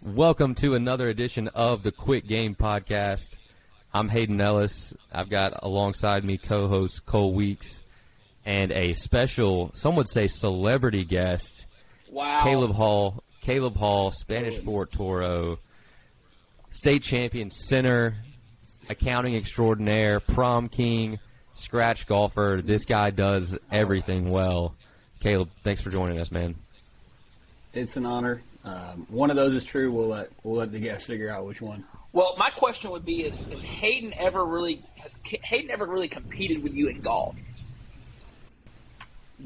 Welcome to another edition of the Quick Game Podcast. I'm Hayden Ellis. I've got alongside me co-host Cole Weeks and a special, some would say celebrity guest, wow. Kaleb Hall, Spanish Fort Toro, state champion center, accounting extraordinaire, prom king, scratch golfer. This guy does everything well. Kaleb, thanks for joining us, man. It's an honor. One of those is true. We'll let the guests figure out which one. Well, my question would be: Has Hayden ever really competed with you in golf?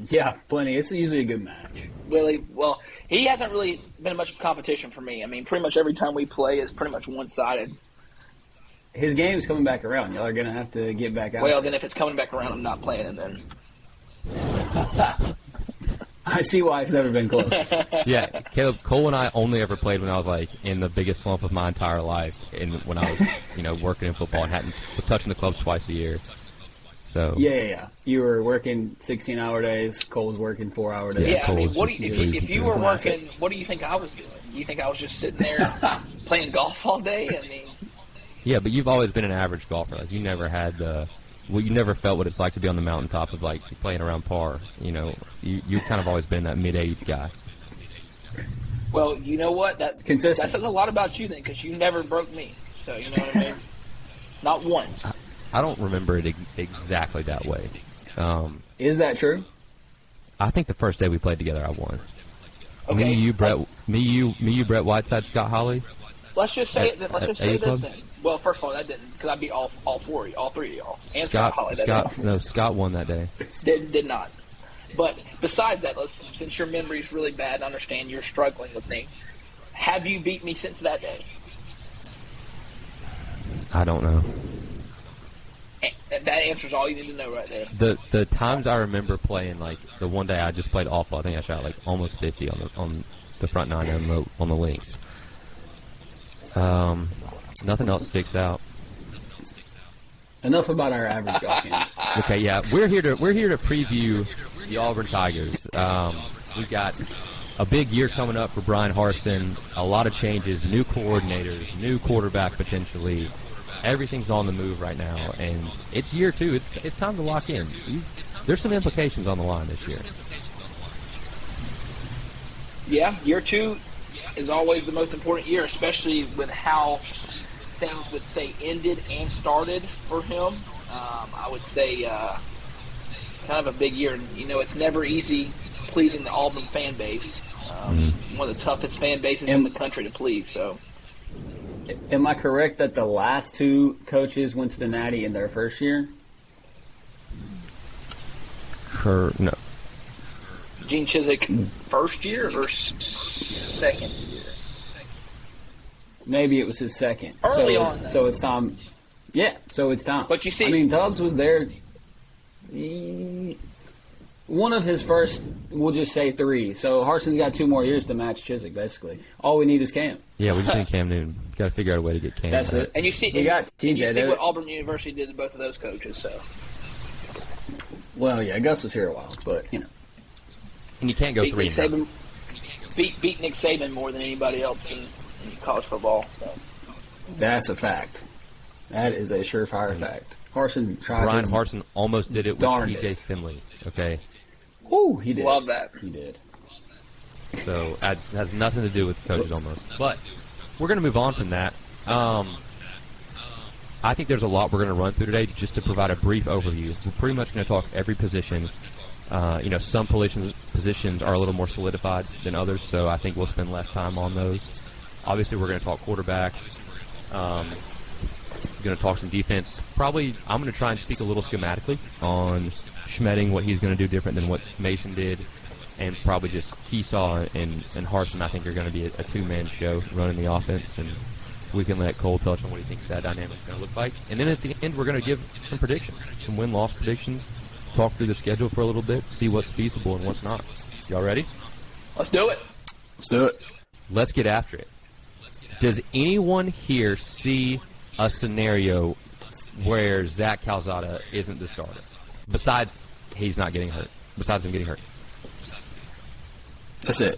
Yeah, plenty. It's usually a good match. Really? Well, he hasn't really been much of a competition for me. I mean, pretty much every time we play is pretty much one-sided. His game's coming back around. Y'all are gonna have to get back out. Well, then if it's coming back around, I'm not playing it then. I see why it's never been close. Yeah, Kaleb, Cole and I only ever played when I was like in the biggest slump of my entire life, and when I was, working in football and was touching the clubs twice a year. So yeah. You were working 16-hour days. Cole was working 4-hour days. Yeah, I mean, if you were working, what do you think I was doing? Do you think I was just sitting there playing golf all day? I mean, yeah, but you've always been an average golfer. Like you never had you never felt what it's like to be on the mountaintop of like playing around par. You've kind of always been that mid-age guy. Well, you know what? That consistent. That says a lot about you then, because you never broke me. So you know what I mean? Not once. I don't remember it exactly that way. Is that true? I think the first day we played together, I won. Okay. Me, you, Brett Whiteside, Scott Holly. Let's just say it. Let's just say this then. Well, first of all, that didn't, because I beat all three of y'all. And Scott Holly. Scott won that day. Did not. But besides that, since your memory's really bad, I understand you're struggling with things. Have you beat me since that day? I don't know. And that answers all you need to know right there. The times I remember playing, like the one day I just played awful. I think I shot like almost 50 on the front nine on the links. Nothing else sticks out. Enough about our average golf games. Okay, yeah, we're here to preview the Auburn Tigers. We've got a big year coming up for Brian Harsin. A lot of changes, new coordinators, new quarterback potentially. Everything's on the move right now, and it's year two. It's time to lock in. There's some implications on the line this year. Yeah, year two is always the most important year, especially with how things would say ended and started for him. I would say kind of a big year. And, it's never easy pleasing the Auburn fan base. One of the toughest fan bases in the country to please. So, am I correct that the last two coaches went to the Natty in their first year? No. Gene Chiswick first year or second year? Maybe it was his second. Early on, then. So it's time. Yeah, so it's time. But you see, I mean, Tubbs was there. One of his first, we'll just say 3. So Harsin's got 2 more years to match Chiswick, basically. All we need is Cam. Yeah, we just need Cam Newton. Got to figure out a way to get Cam. That's it. And you see, we got TJ. And you see what Auburn University did to both of those coaches. So, well, yeah, Gus was here a while, but and you can't go beat 3. Nick Saban, beat Nick Saban more than anybody else in college football. So. That's a fact. That is a surefire fact. Harsin tried. Brian Harsin almost did it with TJ Finley. Okay. Ooh, he did. Love that. He did. So it has nothing to do with the coaches almost. But we're going to move on from that. I think there's a lot we're going to run through today just to provide a brief overview. We're pretty much going to talk every position. Some positions are a little more solidified than others, so I think we'll spend less time on those. Obviously, we're going to talk quarterbacks. Going to talk some defense. Probably, I'm going to try and speak a little schematically on Schmedding, what he's going to do different than what Mason did, and probably just Kiesau and Harsin, I think, are going to be a two-man show running the offense, and we can let Cole touch on what he thinks that dynamic is going to look like. And then at the end, we're going to give some predictions, some win-loss predictions, talk through the schedule for a little bit, see what's feasible and what's not. Y'all ready? Let's do it. Let's do it. Let's get after it. Does anyone here see a scenario where Zach Calzada isn't the starter? Besides he's not getting hurt. Besides him getting hurt. That's it.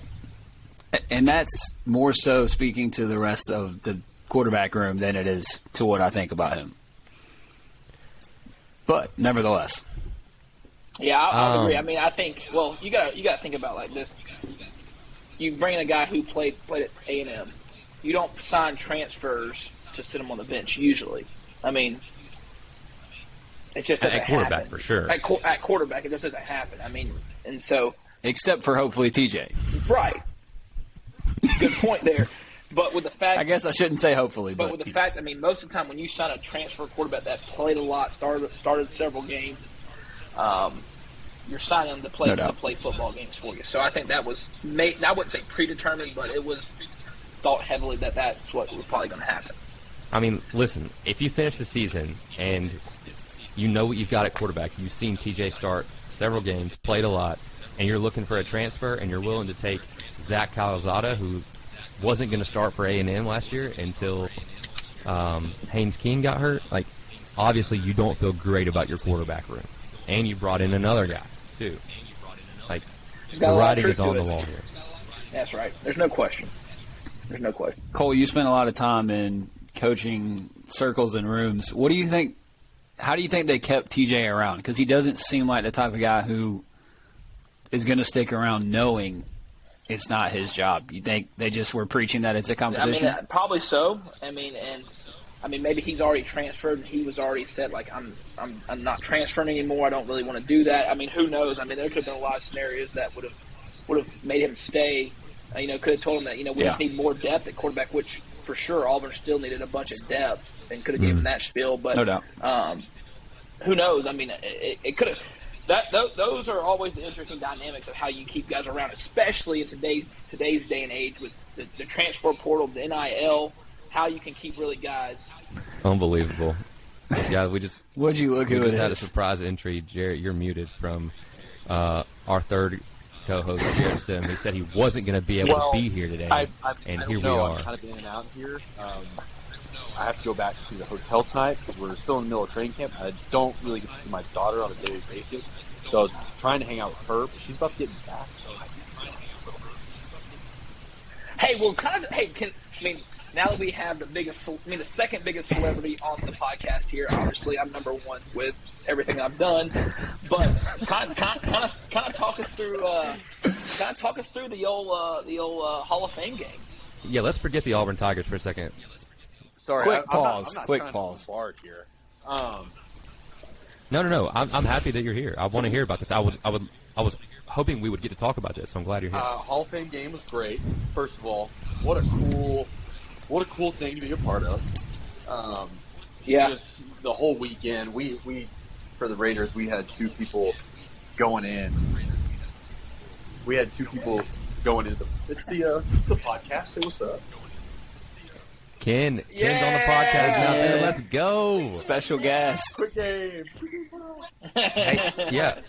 And that's more so speaking to the rest of the quarterback room than it is to what I think about him. But nevertheless, yeah, I agree. I mean, I think you got to think about it like this. You bring in a guy who played at A&M. You don't sign transfers to sit him on the bench usually. I mean, it just doesn't at quarterback happen. for sure. At quarterback, it just doesn't happen. I mean, and so except for hopefully TJ. right. Good point there. But with the fact, I guess I shouldn't say hopefully, but with the fact, I mean, most of the time when you sign a transfer quarterback that played a lot, started several games, you're signing them to play football games for you. So I think that was I wouldn't say predetermined, but it was thought heavily that that's what was probably going to happen. I mean, listen, if you finish the season and you know what you've got at quarterback, you've seen TJ start several games, played a lot, and you're looking for a transfer, and you're willing to take Zach Calzada, who wasn't going to start for A&M last year until Haynes King got hurt. Like, obviously, you don't feel great about your quarterback room, and you brought in another guy too. Like, the writing is on the wall here. That's right. There's no question. Cole, you spent a lot of time in coaching circles and rooms. What do you think? How do you think they kept TJ around? Because he doesn't seem like the type of guy who is going to stick around knowing it's not his job. You think they just were preaching that it's a competition? I mean, probably so. I mean, maybe he's already transferred. And he was already said, like, I'm not transferring anymore. I don't really want to do that. I mean, who knows? I mean, there could have been a lot of scenarios that would have made him stay. Could have told him that we just need more depth at quarterback, which for sure Auburn still needed a bunch of depth and could have given that spiel. But no doubt. Who knows? I mean, it could have. Those are always the interesting dynamics of how you keep guys around, especially in today's day and age with the transfer portal, the NIL, how you can keep really guys. Unbelievable. Yeah, Would you look we who just it had a is? surprise entry. Jarrett, you're muted from our third co-host, Jarrett Stidham, who said he wasn't going to be able to be here today, and here we are. I'm kind of in and out here. I have to go back to the hotel tonight because we're still in the middle of training camp. I don't really get to see my daughter on a daily basis, so I was trying to hang out with her, but she's about to get back. So now that we have the second biggest celebrity on the podcast here, obviously I'm number one with everything I've done. But kind of talk us through the old Hall of Fame game. Yeah, let's forget the Auburn Tigers for a second. Sorry, Quick I'm pause. not Quick trying pause. To bark here. No. I'm happy that you're here. I want to hear about this. I was hoping we would get to talk about this, so I'm glad you're here. Hall of Fame game was great. First of all, what a cool thing to be a part of. Just the whole weekend. We for the Raiders, we had two people going in. It's the podcast. Say what's up. Ken's on the podcast now. There. Let's go. Special guest. Quick game. Hey, yeah.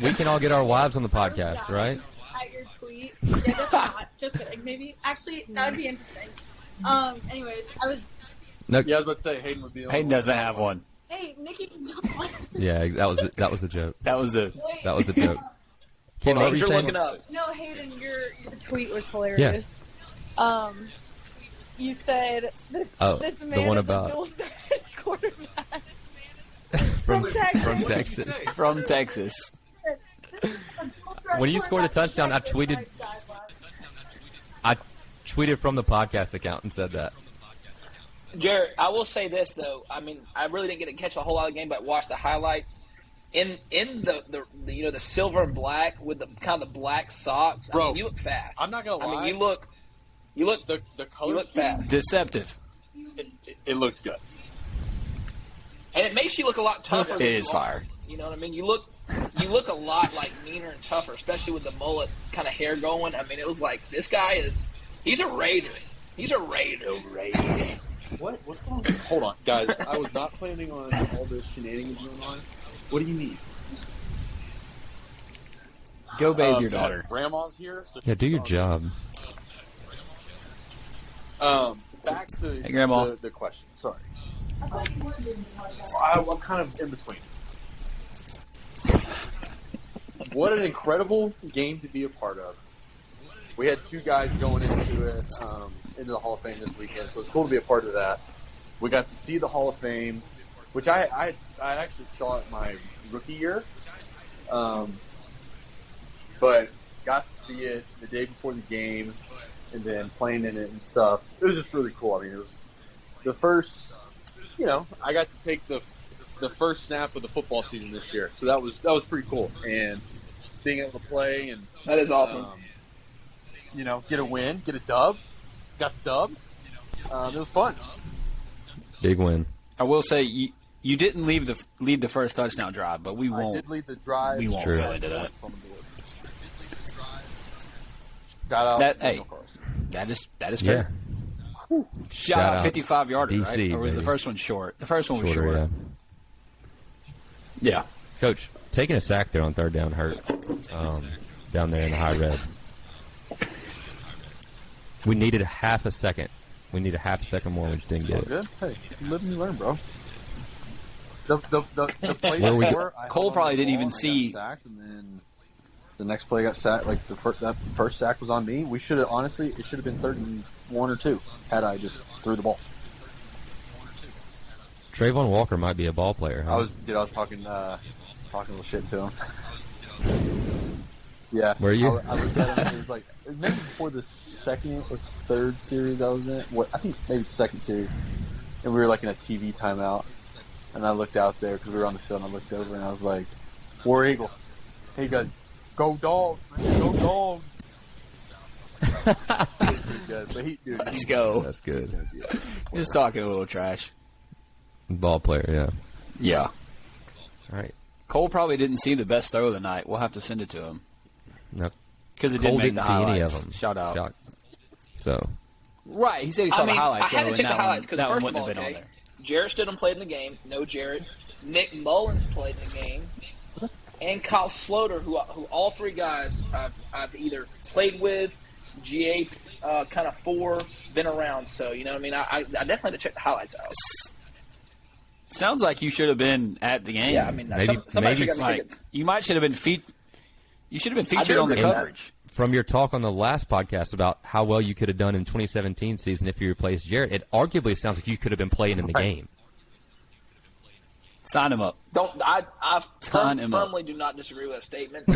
We can all get our wives on the podcast, right? At your tweet. Yeah, that's not. Just kidding. Maybe. Actually, that would be interesting. Anyways, I was was about to say Hayden would be on. Hayden doesn't have one. Hey, Nikki. Yeah, that was the joke. That was the joke. Ken, what were you saying? Looking up. No, Hayden, your tweet was hilarious. Yeah. You said this man the one is about a dual quarterback from Texas. From Texas. When you scored a touchdown, I tweeted from the podcast account and said that. Jarrett, I will say this though. I mean, I really didn't get to catch a whole lot of the game, but watched the highlights. In the silver and black with the kind of the black socks. Bro, I mean, you look fast. I'm not gonna lie. I mean, you look the color. You look fast. Deceptive. It looks good. And it makes you look a lot tougher. It is fire. You know what I mean? You look a lot like meaner and tougher, especially with the mullet kind of hair going. I mean, it was like he's a Raider. He's a Raider. What's going on? Hold on, guys. I was not planning on all this shenanigans going on. What do you need? Go bathe your daughter. Grandma's here. So Yeah, do your job. Back to Hey, Grandma. the question. Sorry. I'm kind of in between. What an incredible game to be a part of. we had 2 guys going into the Hall of Fame this weekend, so it's cool to be a part of that. We got to see the Hall of Fame, which I actually saw it my rookie year, but got to see it the day before the game, and then playing in it and stuff. It was just really cool. I mean, it was the first, I got to take the first snap of the football season this year, so that was pretty cool. And being able to play and that is awesome. Get a win, get a dub, got the dub. It was fun. Big win. I will say you didn't lead the first touchdown drive, but we won't. I did lead the drive. We won't go into that. Got out. That is fair. Yeah. Shout out 55-yarder, DC, right? Or was baby. the first one short? The first one was short. Yeah. Yeah. Coach, taking a sack there on third down hurt down there in the high red. We needed half a second. We need a half a second more. We just didn't get it. Good. Hey, live and learn, bro. The play Where we before, Cole probably didn't even see. Sacked, and then the next play got sacked. Like that first sack was on me. We should have it should have been 31 or 2 had I just threw the ball. Trayvon Walker might be a ball player. Huh? I was talking a little shit to him. Yeah. Were you? I looked at him. It was like maybe before the second or third series I was in. I think maybe the second series, and we were like in a TV timeout. And I looked out there because we were on the field, and I looked over and I was like, War Eagle. Hey, guys, go Dogs, man, go Dogs. Pretty good. But Let's go. That's good. Just talking a little trash. Ball player, yeah. Yeah. All right. Cole probably didn't see the best throw of the night. We'll have to send it to him. No. Because it Cole didn't make the see highlights. any of them. Shout out. So. Right, he said he saw the highlights. I had to check the highlights because because first of wouldn't all, have been on there. Jarrett Stidham played in the game. No Jarrett. Nick Mullins played in the game. And Kyle Sloter, who all 3 guys I've either played with, GA kind of for, been around. So, you know what I mean? I definitely had to check the highlights out. Sounds like you should have been at the game. Yeah, I mean, maybe somebody should have got tickets. You might should have been You should have been featured on the coverage. From your talk on the last podcast about how well you could have done in 2017 season if you replaced Jarrett, it arguably sounds like you could have been playing in the game. Sign him up. I firmly do not disagree with that statement.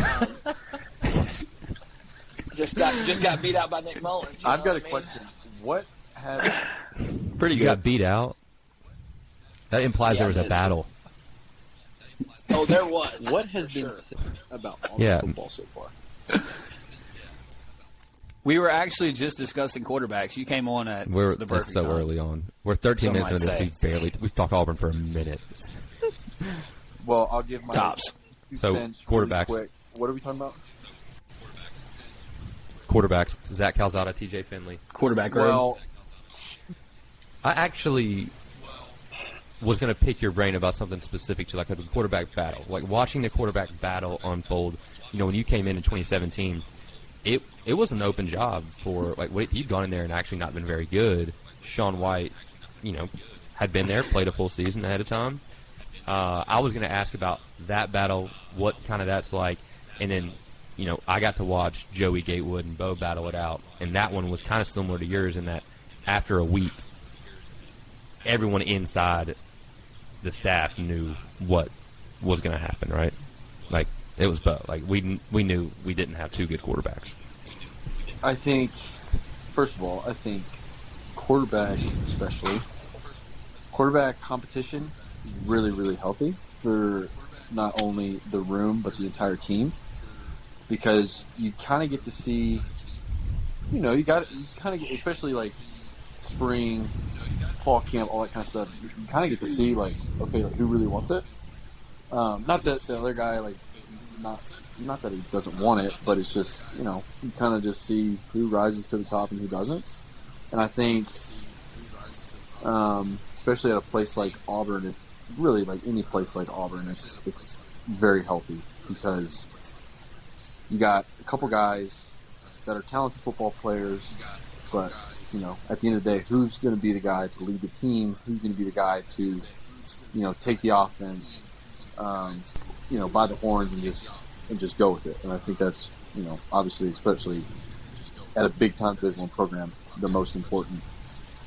Just got beat out by Nick Mullins. I've got a question. What have Pretty You good. got beat out? That implies there was a battle. Oh, there was. What has been said about football so far? We were actually just discussing quarterbacks. You came on at the perfect That's so time. early on. We're 13 minutes into might this. We've talked Auburn for a minute. Well, I'll give my Tops. 2 So, cents quarterbacks. really quick. What are we talking about? Quarterbacks: Zach Calzada, TJ Finley. Quarterback room. Well, I actually was going to pick your brain about something specific to like a quarterback battle, like watching the quarterback battle unfold. You know, when you came in 2017, it was an open job for like if you'd gone in there and actually not been very good. Sean White, had been there, played a full season ahead of time. I was going to ask about that battle, what kind of that's like, and then I got to watch Joey Gatewood and Bo battle it out, and that one was kind of similar to yours in that after a week, everyone inside the staff knew what was going to happen, right? Like, it was Bo. Like, we knew we didn't have 2 good quarterbacks. I think, first of all, quarterback competition really, really healthy for not only the room but the entire team, because you kind of get to see, you kind of get, especially like spring, fall camp, all that kind of stuff. You kind of get to see like, okay, like who really wants it. Not that the other guy not that he doesn't want it, but it's just you kind of just see who rises to the top and who doesn't. And I think, especially at a place like Auburn, really like any place like Auburn, it's very healthy because you got a couple guys that are talented football players, but at the end of the day, who's going to be the guy to lead the team? Who's going to be the guy to take the offense by the horns and just go with it? And I think that's obviously, especially at a big time Division I program, the most important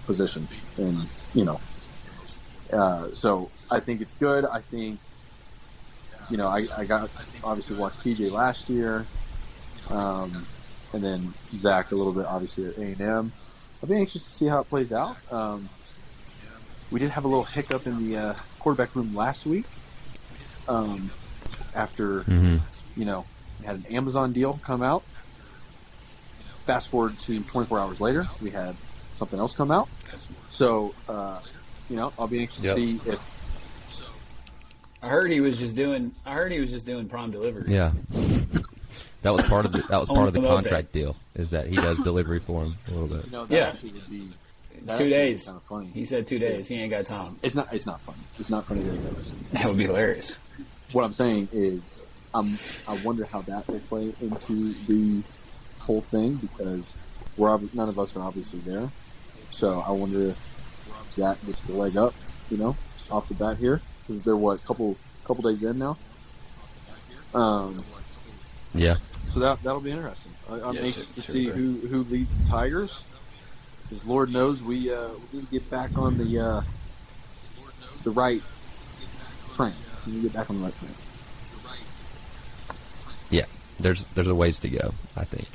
position. And, so I think it's good. I think, I got obviously watched TJ last year, and then Zach a little bit obviously at A&M. I'll be anxious to see how it plays out. We did have a little hiccup in the quarterback room last week after, we had an Amazon deal come out. Fast forward to 24 hours later, we had something else come out. So, I'll be anxious to see if. I heard he was just doing prime delivery. Yeah, that was part of the contract deal. Is that he does delivery for him a little bit? That actually would be 2 days. Kind of funny. He said 2 days. He ain't got time. It's not funny. It's not funny that he does. That would be hilarious. What I'm saying is, I wonder how that will play into the whole thing, because none of us are obviously there. So I wonder if Zach gets the leg up, off the bat here, because they're couple days in now. Yeah. So that'll be interesting. I'm anxious to see who leads the Tigers, because Lord knows we need to get back on the right train. We need to get back on the right train. Yeah, there's a ways to go, I think.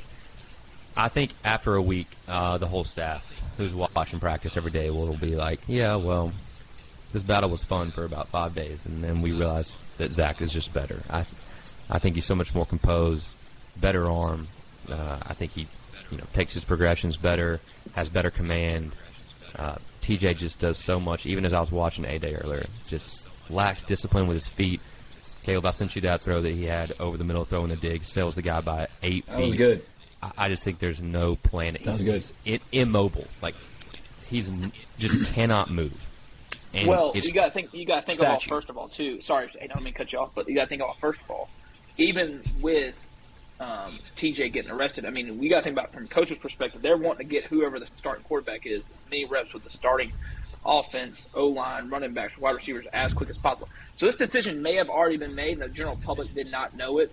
I think after a week, the whole staff who's watching practice every day will be like, yeah, well, this battle was fun for about 5 days, and then we realize that Zach is just better. I think he's so much more composed, better arm. I think he, takes his progressions better, has better command. TJ just does so much. Even as I was watching A-Day earlier, just lacks discipline with his feet. Kaleb, I sent you that throw that he had over the middle, throwing the dig, sails the guy by 8 feet. That was good. I just think there's no plan. That was good. Immobile. Like, he's just cannot move. And you got to think about, first of all, too. Sorry, I don't mean to cut you off, but you got to think about, first of all, even with TJ getting arrested, I mean, we got to think about from the coach's perspective. They're wanting to get whoever the starting quarterback is, as many reps with the starting offense, O-line, running backs, wide receivers as quick as possible. So this decision may have already been made, and the general public did not know it,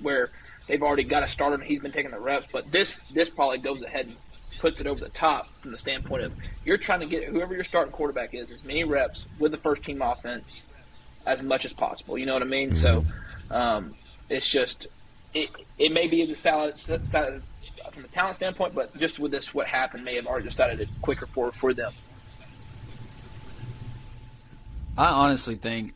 where they've already got a starter and he's been taking the reps. But this probably goes ahead and puts it over the top from the standpoint of you're trying to get whoever your starting quarterback is as many reps with the first-team offense as much as possible. You know what I mean? Mm-hmm. So it's just it may be the salad from a talent standpoint, but just with this, what happened may have already decided it quicker for them. I honestly think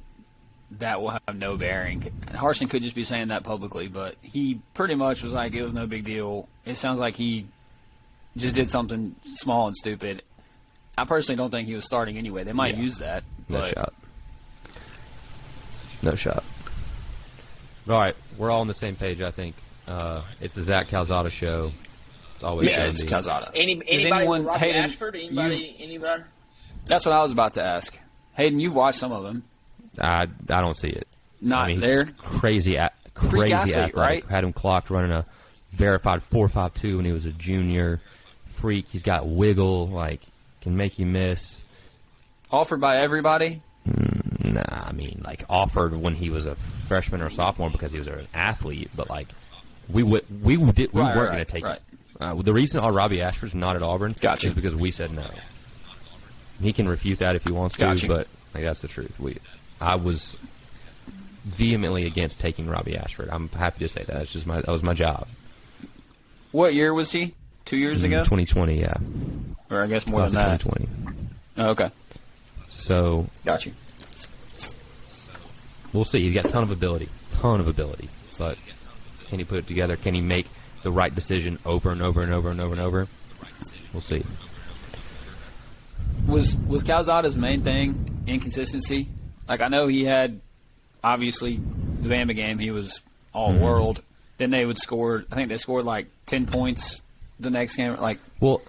that will have no bearing. Harsin could just be saying that publicly, but he pretty much was like, it was no big deal. It sounds like he just did something small and stupid. I personally don't think he was starting anyway. They might use that. No shot. All right, we're all on the same page, I think. It's the Zach Calzada show. It's always it's Calzada. Anybody Robbie Ashford? Anybody? That's what I was about to ask. Hayden, you've watched some of them. I don't see it. Not there. Crazy athletic. Right? Had him clocked running a verified 4.52 when he was a junior. Freak. He's got wiggle. Like, can make you miss. Offered by everybody? Nah, I mean, like, offered when he was a freshman or sophomore because he was an athlete. But like, we weren't going to take it. The reason Robbie Ashford's not at Auburn is because we said no. He can refute that if he wants to, but like, that's the truth. I was vehemently against taking Robbie Ashford. I'm happy to say that. It's just that was my job. What year was he? 2 years ago? 2020, yeah. Or I guess more than that. 2020. Oh, okay. So. Got you. We'll see. He's got a ton of ability. But can he put it together? Can he make the right decision over and over and over and over and over? We'll see. Was Calzada's main thing inconsistency? Like, I know he had, obviously, the Bama game, he was all-world. Then they would score, I think they scored like 10 points the next game. Like, well,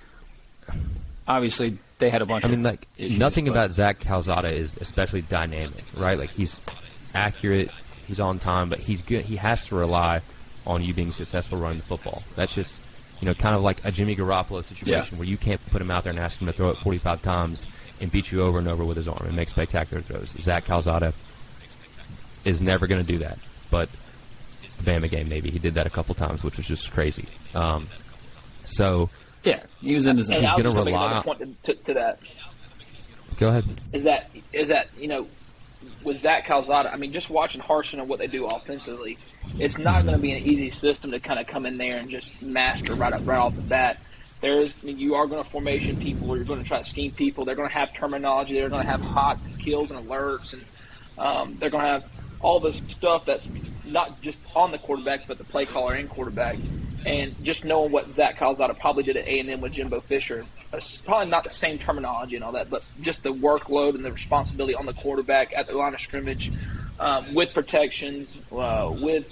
obviously, they had a bunch of issues, nothing about Zach Calzada is especially dynamic, right? Like, he's accurate, he's on time, but he's good. He has to rely on you being successful running the football. That's just, kind of like a Jimmy Garoppolo situation where you can't put him out there and ask him to throw it 45 times and beat you over and over with his arm and make spectacular throws. Zach Calzada is never going to do that. But the Bama game, maybe he did that a couple times, which was just crazy. So yeah, he was in the zone. And He's I was gonna going to make rely another point to that. go ahead. Is that with Zach Calzada, I mean, just watching Harsin and what they do offensively, it's not going to be an easy system to kind of come in there and just master right off the bat. You are going to formation people. You're going to try to scheme people. They're going to have terminology. They're going to have hots and kills and alerts, and they're going to have all this stuff that's not just on the quarterback, but the play caller and quarterback. And just knowing what Zach Calzada probably did at A&M with Jimbo Fisher, probably not the same terminology and all that, but just the workload and the responsibility on the quarterback at the line of scrimmage, with protections, with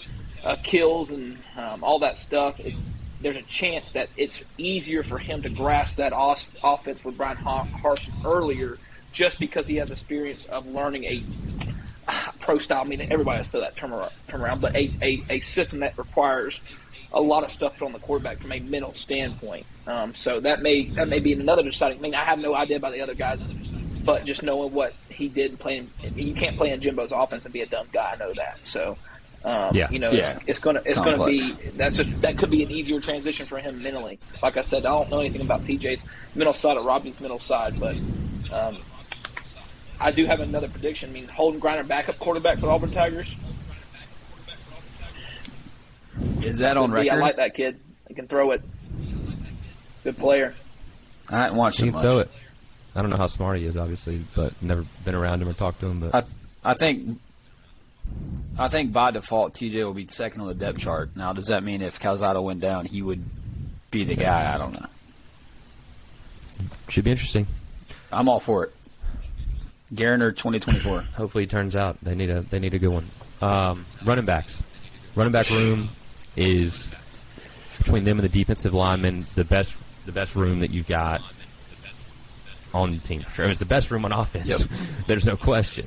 kills and all that stuff. There's a chance that it's easier for him to grasp that offense with Brian Harsin earlier, just because he has experience of learning a pro style. I mean, everybody has to throw that term around, but a system that requires a lot of stuff on the quarterback from a mental standpoint. So that may be another deciding. I mean, I have no idea about the other guys, but just knowing what he did playing, you can't play in Jimbo's offense and be a dumb guy. I know that. So. It's gonna be that could be an easier transition for him mentally. Like I said, I don't know anything about TJ's mental side or Robbie's mental side, but I do have another prediction. I mean, Holden Griner, backup quarterback for the Auburn Tigers. Is that on record? I like that kid. He can throw it. Good player. I haven't watched him He can throw it. I don't know how smart he is, obviously, but never been around him or talked to him. But I think by default TJ will be second on the depth chart. Now, does that mean if Calzada went down, he would be the guy? I don't know. Should be interesting. I'm all for it. Garner 2024. Hopefully it turns out. They need a good one. Running backs. Running back room is, between them and the defensive linemen, the best room that you've got on the team. Sure, it's the best room on offense. Yep. There's no question.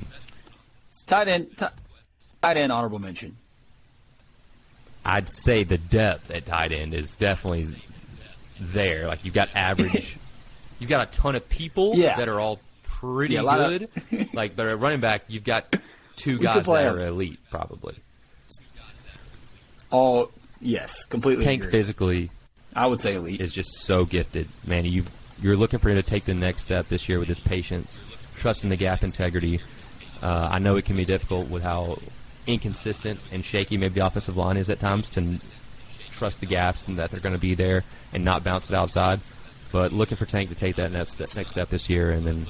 Tight end honorable mention. I'd say the depth at tight end is definitely there. Like, you've got average. You've got a ton of people that are all pretty good. Like, but at running back, you've got two guys that are elite, probably. Oh, yes, completely Tank agree. Physically, I would say elite. Is just so gifted. Man, you're looking for him to take the next step this year with his patience, trusting the gap integrity. I know it can be difficult with how inconsistent and shaky maybe the offensive line is at times to trust the gaps and that they're going to be there and not bounce it outside. But looking for Tank to take that next step this year. And then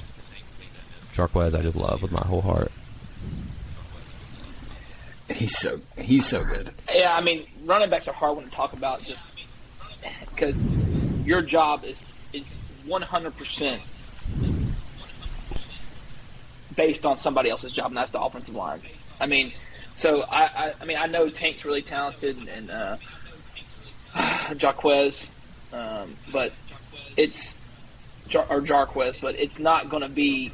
Jarquez, I just love with my whole heart. He's so good. Yeah, I mean, running backs are hard one to talk about just because your job is 100% based on somebody else's job, and that's the offensive line. I mean, so I know Tank's really talented and Jarquez, but Jarquez, but it's not going to be.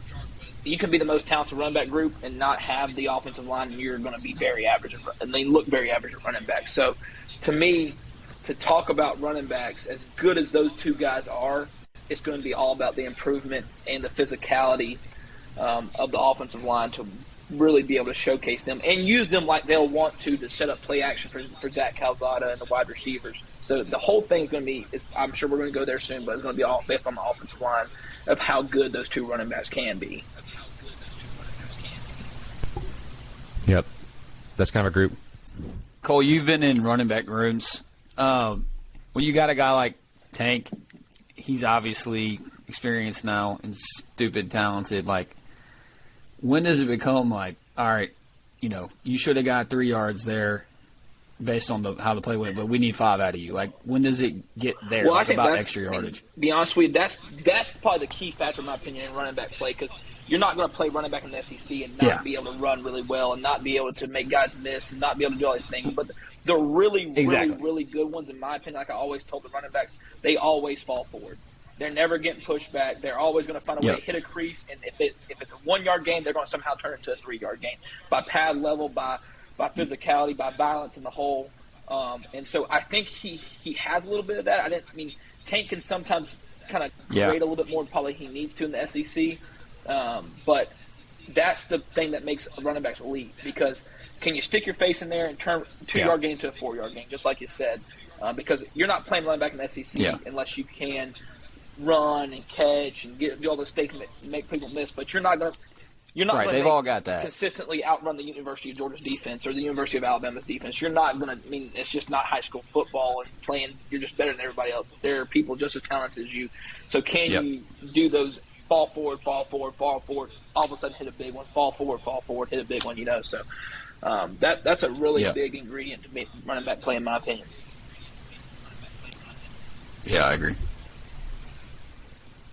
You can be the most talented running back group and not have the offensive line, and you're going to be very average, and they look very average at running back. So, to me, to talk about running backs, as good as those two guys are, it's going to be all about the improvement and the physicality of the offensive line to really be able to showcase them and use them like they'll want to set up play action for Zach Calzada and the wide receivers. So the whole thing's going to be, I'm sure we're going to go there soon, but it's going to be all based on the offensive line of how good those two running backs can be. Yep. That's kind of a group. Cole, you've been in running back rooms. When you got a guy like Tank, he's obviously experienced now and stupid talented. Like, when does it become like, all right, you should have got 3 yards there based on how the play went, but we need 5 out of you? Like, when does it get there? Well, I think about extra yardage. To be honest with you, that's probably the key factor, in my opinion, in running back play, because you're not going to play running back in the SEC and not be able to run really well and not be able to make guys miss and not be able to do all these things. But the really good ones, in my opinion, like I always told the running backs, they always fall forward. They're never getting pushed back. They're always going to find a way to hit a crease. And if it's a 1 yard gain, they're going to somehow turn it into a 3 yard gain by pad level, by physicality, by violence in the hole. And so I think he has a little bit of that. Tank can sometimes kind of create a little bit more than probably he needs to in the SEC. But that's the thing that makes running backs elite, because can you stick your face in there and turn 2 yard gain to a 4 yard gain, just like you said? because you're not playing running back in the SEC unless you can run and catch and do all those things and make people miss. But you're not going to. You're not right, they've all got that. Consistently outrun the University of Georgia's defense or the University of Alabama's defense. You're not going to. I mean, it's just not high school football and playing. You're just better than everybody else. There are people just as talented as you. So can you do those fall forward, all of a sudden hit a big one, fall forward, hit a big one, So that's a really big ingredient to make running back play, in my opinion. Yeah, I agree.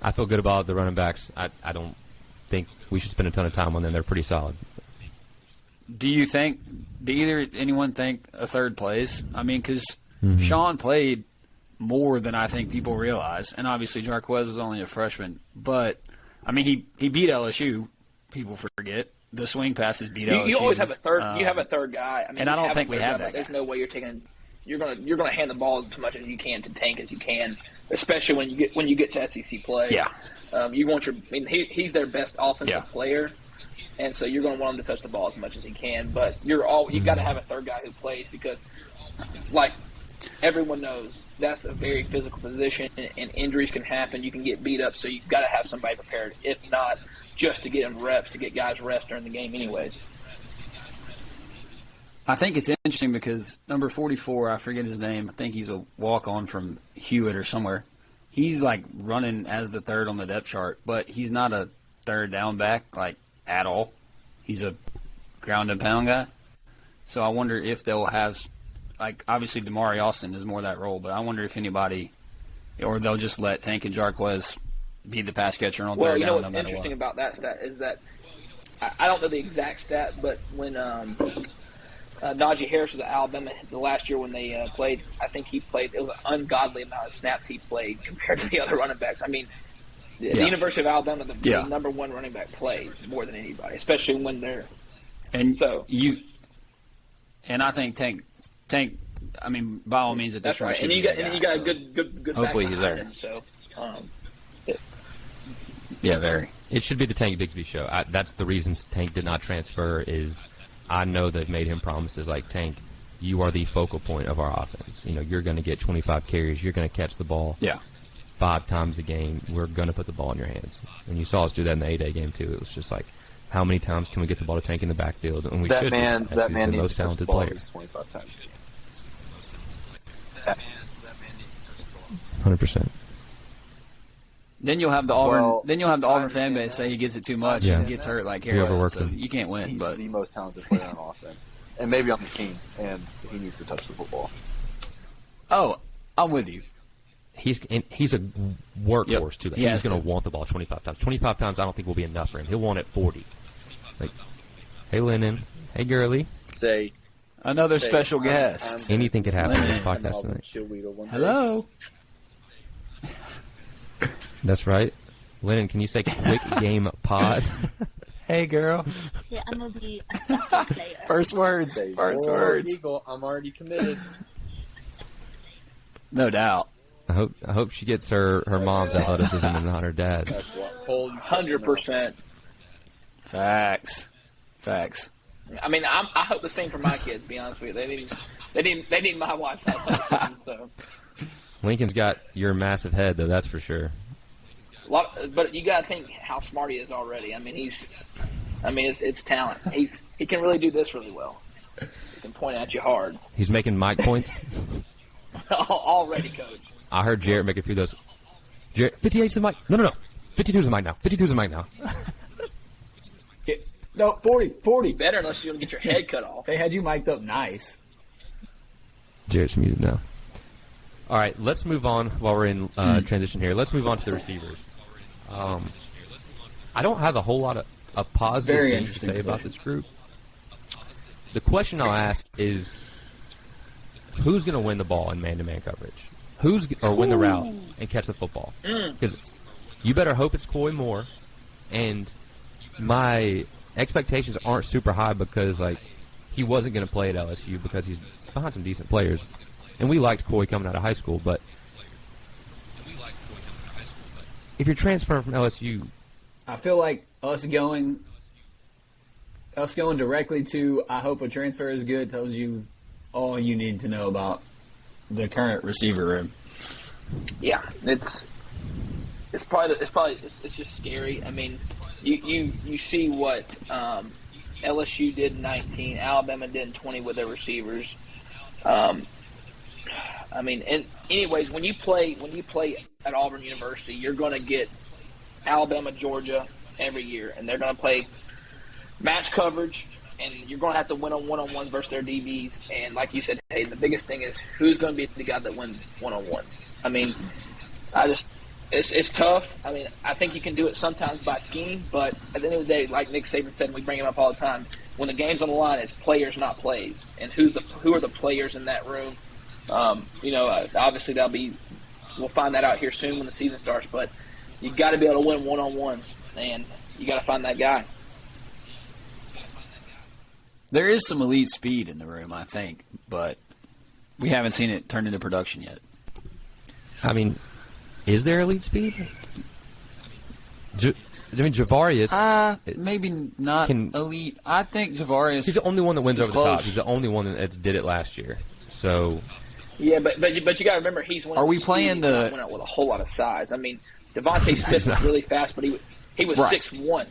I feel good about the running backs. I don't think we should spend a ton of time on them. They're pretty solid. Do anyone think a third plays? I mean, because Sean played more than I think people realize, and obviously Jarquez was only a freshman. But I mean, he beat LSU. People forget the swing passes beat LSU. You always have a third. You have a third guy. I mean, and I don't think we have that. There's no way you're taking. You're gonna hand the ball as much as you can to Tank as you can, especially when you get to SEC play. Yeah. You want your. I mean, he's their best offensive player, and so you're going to want him to touch the ball as much as he can. But you got to have a third guy who plays because, like everyone knows, that's a very physical position, and injuries can happen. You can get beat up, so you've got to have somebody prepared. If not, just to get them reps, to get guys rest during the game, anyways. I think it's interesting because number 44, I forget his name. I think he's a walk-on from Hewitt or somewhere. He's like running as the third on the depth chart, but he's not a third down back like at all. He's a ground and pound guy. So I wonder if they'll have, like, obviously Damari Austin is more that role, but I wonder if anybody, or they'll just let Tank and Jarquez be the pass catcher on third down. Well, what's interesting about that stat is that I don't know the exact stat, but when Najee Harris was at Alabama the last year when they played. I think he played. It was an ungodly amount of snaps he played compared to the other running backs. I mean, the University of Alabama, the number one running back plays more than anybody, especially when they're. And so and I think Tank. I mean, by all means, at this point, right. And you got a good. Hopefully, he's there. Him, so. Yeah, very. It should be the Tank Bigsby show. That's the reason Tank did not transfer is. I know they've made him promises like, Tank, you are the focal point of our offense. You're going to get 25 carries. You're going to catch the ball 5 times a game. We're going to put the ball in your hands. And you saw us do that in the A-Day game, too. It was just like, how many times can we get the ball to Tank in the backfield? And we should. That man the most talented player. 25 times. 100%. Then you'll have the Auburn fan base say he gets it too much and gets hurt like Harris. So you can't win. He's but the most talented player on offense, and maybe on the team, and he needs to touch the football. Oh, I'm with you. He's a workhorse too. He's going to want the ball 25 times. 25 times I don't think will be enough for him. He'll want it 40. Like, hey Lennon, hey girly. Another special guest. Anything could happen in this podcast tonight. Hello. That's right. Lennon, can you say quick game pod? Hey, girl. See, I'm going to be a soccer player. First words. Eagle, I'm already committed. No doubt. I hope she gets her mom's athleticism and not her dad's. 100%. Facts. I mean, I hope the same for my kids. To be honest with you, they need my wife's athleticism. So Lincoln's got your massive head, though. That's for sure. But you got to think how smart he is already. I mean, it's talent. He can really do this really well. He can point at you hard. He's making mic points. Already, coach. I heard Jarrett make a few of those. Jarrett, 58's the mic. No. 52's the mic now. 52's the mic now. No, 40. Better unless you're going to get your head cut off. They had you mic'd up nice. Jarrett's muted now. All right, let's move on while we're in transition here. Let's move on to the receivers. I don't have a whole lot of positive things to say about this group. The question I'll ask is, who's going to win the ball in man-to-man coverage? Or win the route and catch the football? Because you better hope it's Coy Moore. And my expectations aren't super high because, like, he wasn't going to play at LSU because he's behind some decent players. And we liked Coy coming out of high school, but if you're transferring from LSU, I feel like us going directly to I hope a transfer is good tells you all you need to know about the current receiver room. Yeah, it's just scary. I mean, you see what LSU did in 19, Alabama did in 20 with their receivers. I mean, and anyways, when you play at Auburn University, you're going to get Alabama, Georgia every year, and they're going to play match coverage, and you're going to have to win on one-on-ones versus their DBs. And like you said, hey, the biggest thing is who's going to be the guy that wins one-on-one. I mean, it's tough. I mean, I think you can do it sometimes by scheme, but at the end of the day, like Nick Saban said, and we bring him up all the time, when the game's on the line, it's players, not plays. And who are the players in that room? Obviously we'll find that out here soon when the season starts, but you got to be able to win one-on-ones, and you got to find that guy. There is some elite speed in the room, I think, but we haven't seen it turn into production yet. I mean, is there elite speed? Javarius. Maybe not elite. I think Javarius. He's the only one that wins over close. the top. He's the only one that did it last year. So. Yeah, but you got to remember he's one. Are we playing the? Went out with a whole lot of size. I mean, Devontae Smith was really fast, but he was 6'1".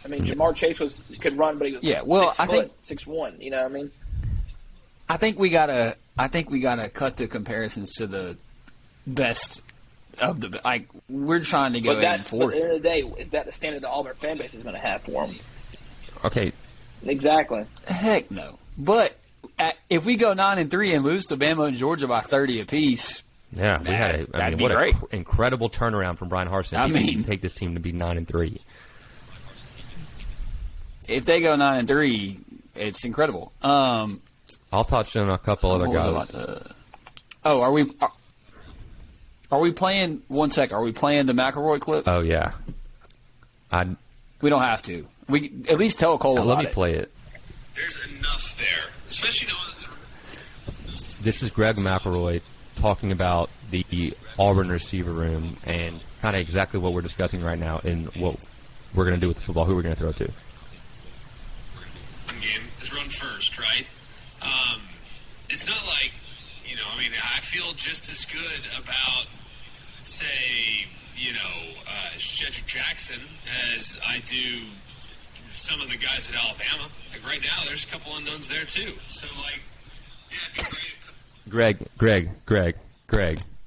I mean, Jamar Chase could run, but he was 6'1". You know what I mean? I think we gotta cut the comparisons to the best of the. Like, we're trying to go 8-4. But at the end of the day, is that the standard the Auburn fan base is going to have for them? Okay. Exactly. Heck no. But if we go 9-3 and lose to Bama and Georgia by 30 apiece, yeah, we had what great. An incredible turnaround from Brian Harsin. I mean, take this team to be 9-3. If they go 9-3, it's incredible. I'll touch on a couple other guys. Are we playing? 1 sec. Are we playing the McElroy clip? Oh yeah. We don't have to. We at least tell Cole about it. Let me play it. There's enough there, especially knowing. This is Greg McElroy talking about the Auburn receiver room and kind of exactly what we're discussing right now and what we're going to do with the football, who we're going to throw to. Game is run first, right? It's not like, I feel just as good about, say, Shedrick Jackson as I do some of the guys at Alabama. Like right now, there's a couple unknowns there too. So, it'd be great.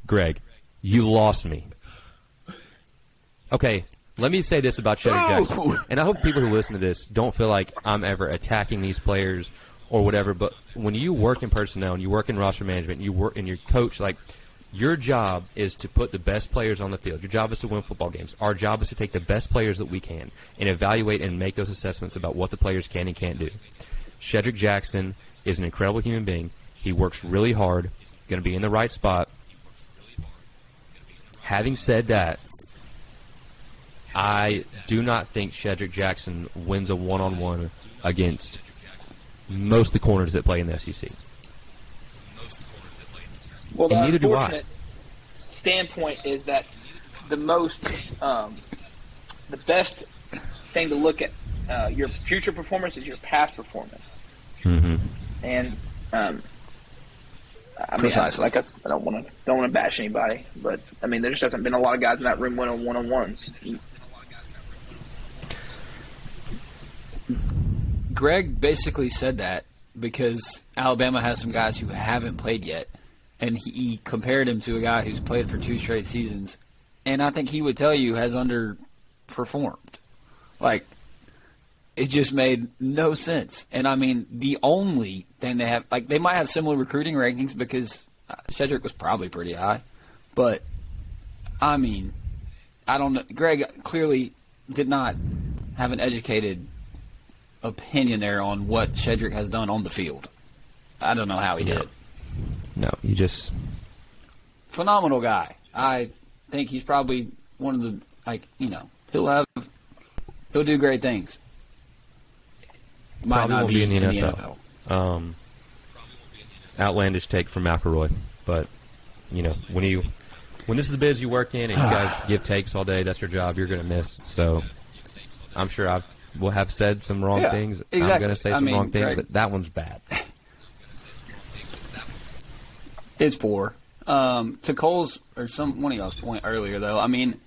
Greg, you lost me. Okay, let me say this about Shedrick Jackson, and I hope people who listen to this don't feel like I'm ever attacking these players or whatever, but when you work in personnel and you work in roster management, you work and your coach, your job is to put the best players on the field. Your job is to win football games. Our job is to take the best players that we can and evaluate and make those assessments about what the players can and can't do. Shedrick Jackson is an incredible human being. He works really hard, going to be in the right spot. Having said that, I do not think Shedrick Jackson wins a one-on-one against most of the corners that play in the SEC. Well, and the neither do I. unfortunate standpoint is that the best thing to look at your future performance is your past performance. Mm-hmm. And Precisely. I don't want to bash anybody, but there just hasn't been a lot of guys in that room winning one-on-ones. Greg basically said that because Alabama has some guys who haven't played yet, and he compared him to a guy who's played for 2 straight seasons, and I think he would tell you has underperformed. It just made no sense. And, the only thing they have, they might have similar recruiting rankings because Shedrick was probably pretty high, but, I don't know. Greg clearly did not have an educated opinion there on what Shedrick has done on the field. I don't know how he did. No, you just... Phenomenal guy. I think he's probably one of the, he'll do great things. Probably won't be in the NFL. Outlandish take from McElroy. But, when this is the biz you work in and you guys give takes all day, that's your job, you're going to miss. So, I'm sure I will have said some wrong things. Exactly. I'm going to say some wrong things, but that one's bad. It's poor. To Cole's or one of y'all's point earlier, though, I mean,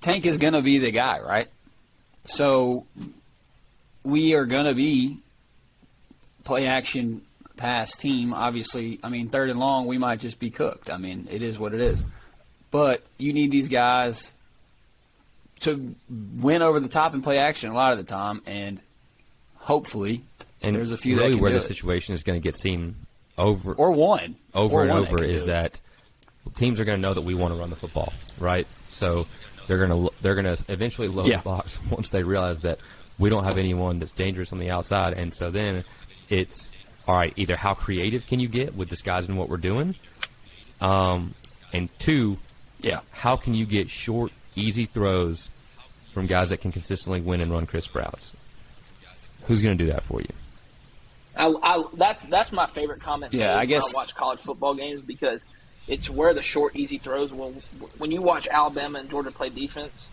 Tank is gonna be the guy, right? So we are gonna be play action pass team. Obviously, I mean, 3rd and long, we might just be cooked. I mean, it is what it is. But you need these guys to win over the top and play action a lot of the time, and hopefully, and there's a few really that can where do the it. situation is going to get seen over or won over or and one over is that that teams are going to know that we want to run the football, right? So they're going to eventually load the box once they realize that we don't have anyone that's dangerous on the outside, and so then it's all right. Either how creative can you get with disguising what we're doing, and 2, how can you get short, easy throws from guys that can consistently win and run crisp routes? Who's going to do that for you? That's my favorite comment. Yeah, I guess when I watch college football games because it's where the short, easy throws. When you watch Alabama and Georgia play defense,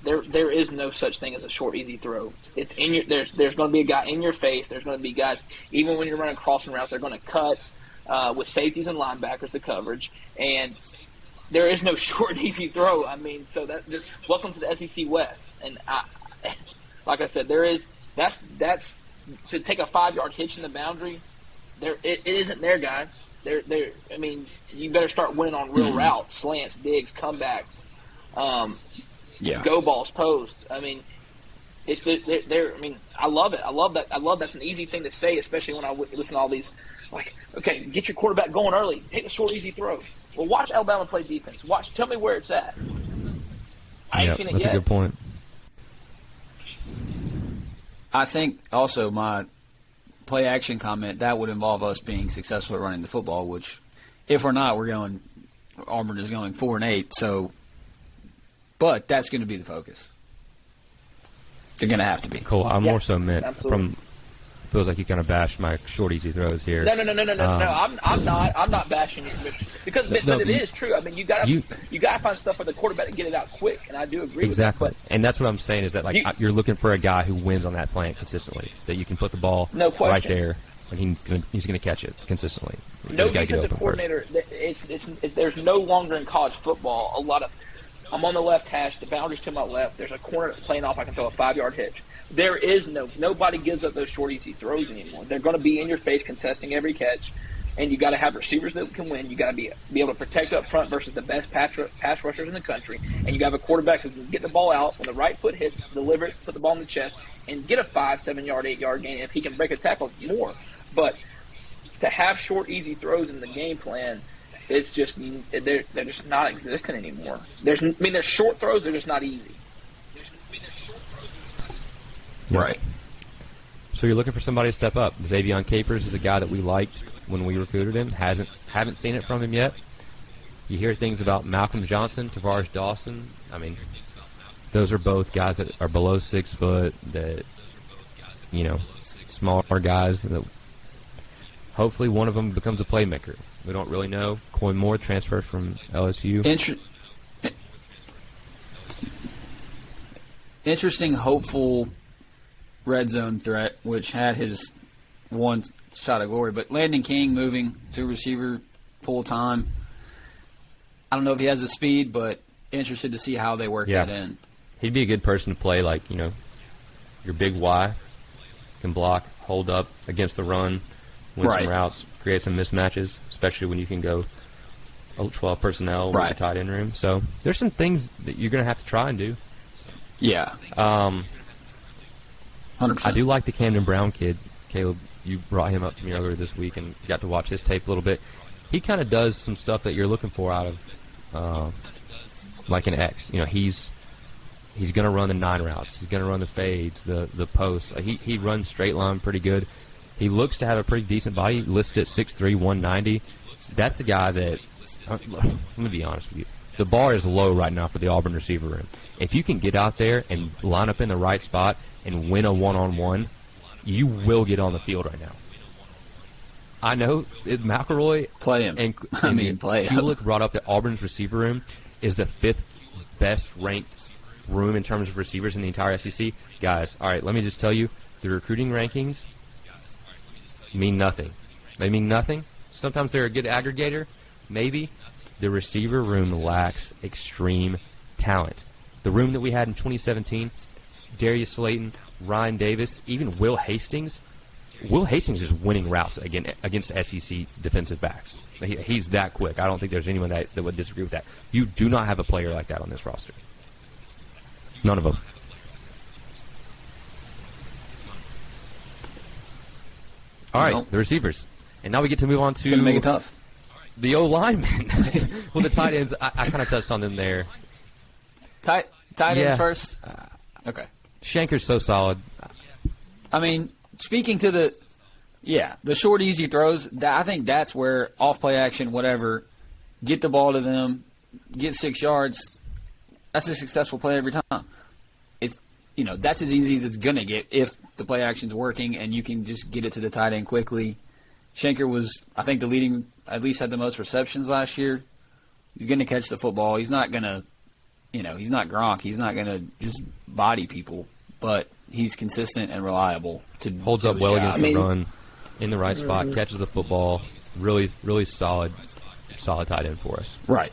there is no such thing as a short, easy throw. It's in your there's going to be a guy in your face. There's going to be guys even when you're running crossing routes. They're going to cut with safeties and linebackers the coverage, and there is no short, easy throw. I mean, so that just welcome to the SEC West. And like I said, there is that's to take a 5-yard hitch in the boundary. It isn't there, guys. I mean, you better start winning on real routes, slants, digs, comebacks, go balls, post. I mean, it's there. I mean, I love it. I love that. I love that's an easy thing to say, especially when I listen to all these. Like, okay, get your quarterback going early. Take a short, easy throw. Well, watch Alabama play defense. Tell me where it's at. I ain't seen it yet. That's a good point. I think also my play action comment, that would involve us being successful at running the football, which if we're not, Auburn is going 4-8. So, but that's going to be the focus. They're going to have to be. Cool. I'm more so meant from. Feels like you kind of bashed my short, easy throws here. No. I'm not bashing it because but it is true. I mean, you got to find stuff for the quarterback to get it out quick, and I do agree. Exactly, with that. And that's what I'm saying is that you're looking for a guy who wins on that slant consistently, that you can put the ball right there, and he's going to catch it consistently. No defensive coordinator. There's no longer in college football a lot of. I'm on the left hash. The boundary's to my left. There's a corner that's playing off. I can throw a 5-yard hitch. There is nobody gives up those short, easy throws anymore. They're going to be in your face contesting every catch, and you got to have receivers that can win. You got to be able to protect up front versus the best pass rushers in the country, and you got to have a quarterback who can get the ball out when the right foot hits, deliver it, put the ball in the chest, and get a 5, 7-yard, 8-yard gain if he can break a tackle more. But to have short, easy throws in the game plan, it's just they're just not existent anymore. There's short throws, they're just not easy. Right. So you're looking for somebody to step up. Xavion Capers is a guy that we liked when we recruited him. Haven't seen it from him yet. You hear things about Malcolm Johnson, Tavares Dawson. I mean, those are both guys that are below 6 foot, that, smaller guys. That hopefully one of them becomes a playmaker. We don't really know. Coy Moore transferred from LSU. Interesting, hopeful red zone threat, which had his one shot of glory. But Landon King moving to receiver full time. I don't know if he has the speed, but interested to see how they work that in. He'd be a good person to play, like, your big Y, can block, hold up against the run, win some routes, create some mismatches, especially when you can go 12 personnel with the tight end room. So there's some things that you're going to have to try and do. Yeah. 100%. I do like the Camden Brown kid. Caleb, you brought him up to me earlier this week and got to watch his tape a little bit. He kind of does some stuff that you're looking for out of, like an X. He's going to run the 9 routes. He's going to run the fades, the posts. He runs straight line pretty good. He looks to have a pretty decent body, listed at 6'3", 190. That's the guy that, let me be honest with you, the bar is low right now for the Auburn receiver room. If you can get out there and line up in the right spot and win a one-on-one, you will get on the field right now. I know McElroy play him. Play Cubelic brought up that Auburn's receiver room is the 5th best ranked room in terms of receivers in the entire SEC. Guys, all right, let me just tell you, the recruiting rankings mean nothing. They mean nothing. Sometimes they're a good aggregator. Maybe. The receiver room lacks extreme talent. The room that we had in 2017, Darius Slayton, Ryan Davis, even Will Hastings. Will Hastings is winning routes against SEC defensive backs. He's that quick. I don't think there's anyone that would disagree with that. You do not have a player like that on this roster. None of them. All right, the receivers. And now we get to move on to make it tough. The O-linemen. Well, the tight ends, I kind of touched on them there. Tight ends first? Okay. Shanker's so solid. I mean, speaking to the short, easy throws, I think that's where off-play action, whatever, get the ball to them, get 6 yards, that's a successful play every time. It's that's as easy as it's going to get if the play action's working and you can just get it to the tight end quickly. Shanker was, I think, the leading, at least had the most receptions last year. He's going to catch the football. He's not going to, he's not Gronk. He's not going to just body people, but he's consistent and reliable. Holds up well against the run, in the right spot, catches the football. Really, really solid tight end for us. Right.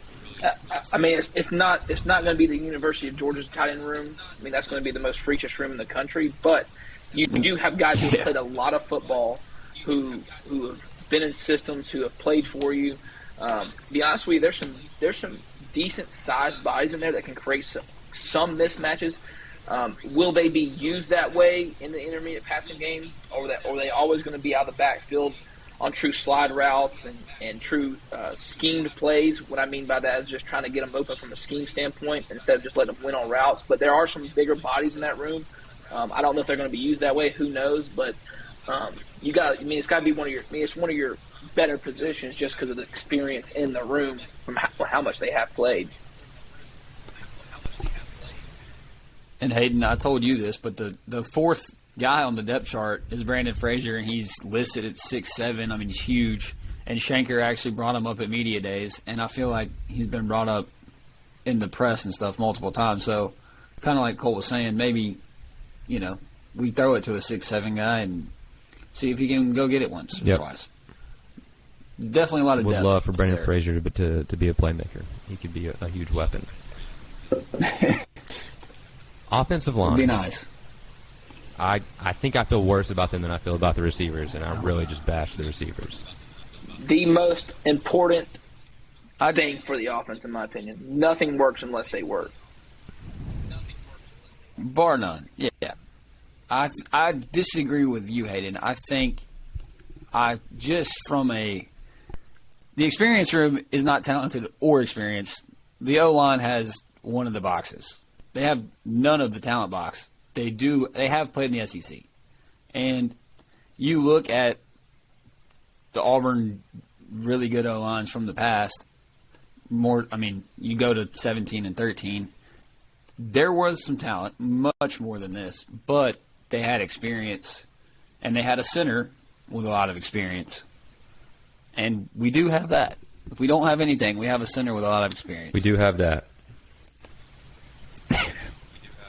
I mean, it's not going to be the University of Georgia's tight end room. I mean, that's going to be the most freakish room in the country. But you do have guys who have played a lot of football, who have been in systems, who have played for you. To be honest with you, there's some decent sized bodies in there that can create some mismatches. Will they be used that way in the intermediate passing game, or are they always going to be out of the backfield on true slide routes and true schemed plays? What I mean by that is just trying to get them open from a scheme standpoint instead of just letting them win on routes. But there are some bigger bodies in that room. I don't know if they're going to be used that way. Who knows? But it's got to be it's one of your better positions just because of the experience in the room from how much they have played. And Hayden, I told you this, but the fourth guy on the depth chart is Brandon Frazier, and he's listed at 6'7". I mean, he's huge. And Shanker actually brought him up at media days, and I feel like he's been brought up in the press and stuff multiple times. So, kind of like Cole was saying, maybe, we throw it to a 6'7" guy and see if he can go get it once or twice. Definitely a lot of depth. Would love for Brandon Frazier to be a playmaker. He could be a huge weapon. Offensive line. Would be nice. I think I feel worse about them than I feel about the receivers, and I really just bash the receivers. The most important thing for the offense, in my opinion. Nothing works unless they work. Bar none. Yeah. I disagree with you, Hayden. I think the experience room is not talented or experienced. The O-line has one of the boxes. They have none of the talent box. They have played in the SEC. And you look at the Auburn really good O-lines from the past, you go to 17 and 13, there was some talent, much more than this, but they had experience, and they had a center with a lot of experience. And we do have that. If we don't have anything, we have a center with a lot of experience. We do have that.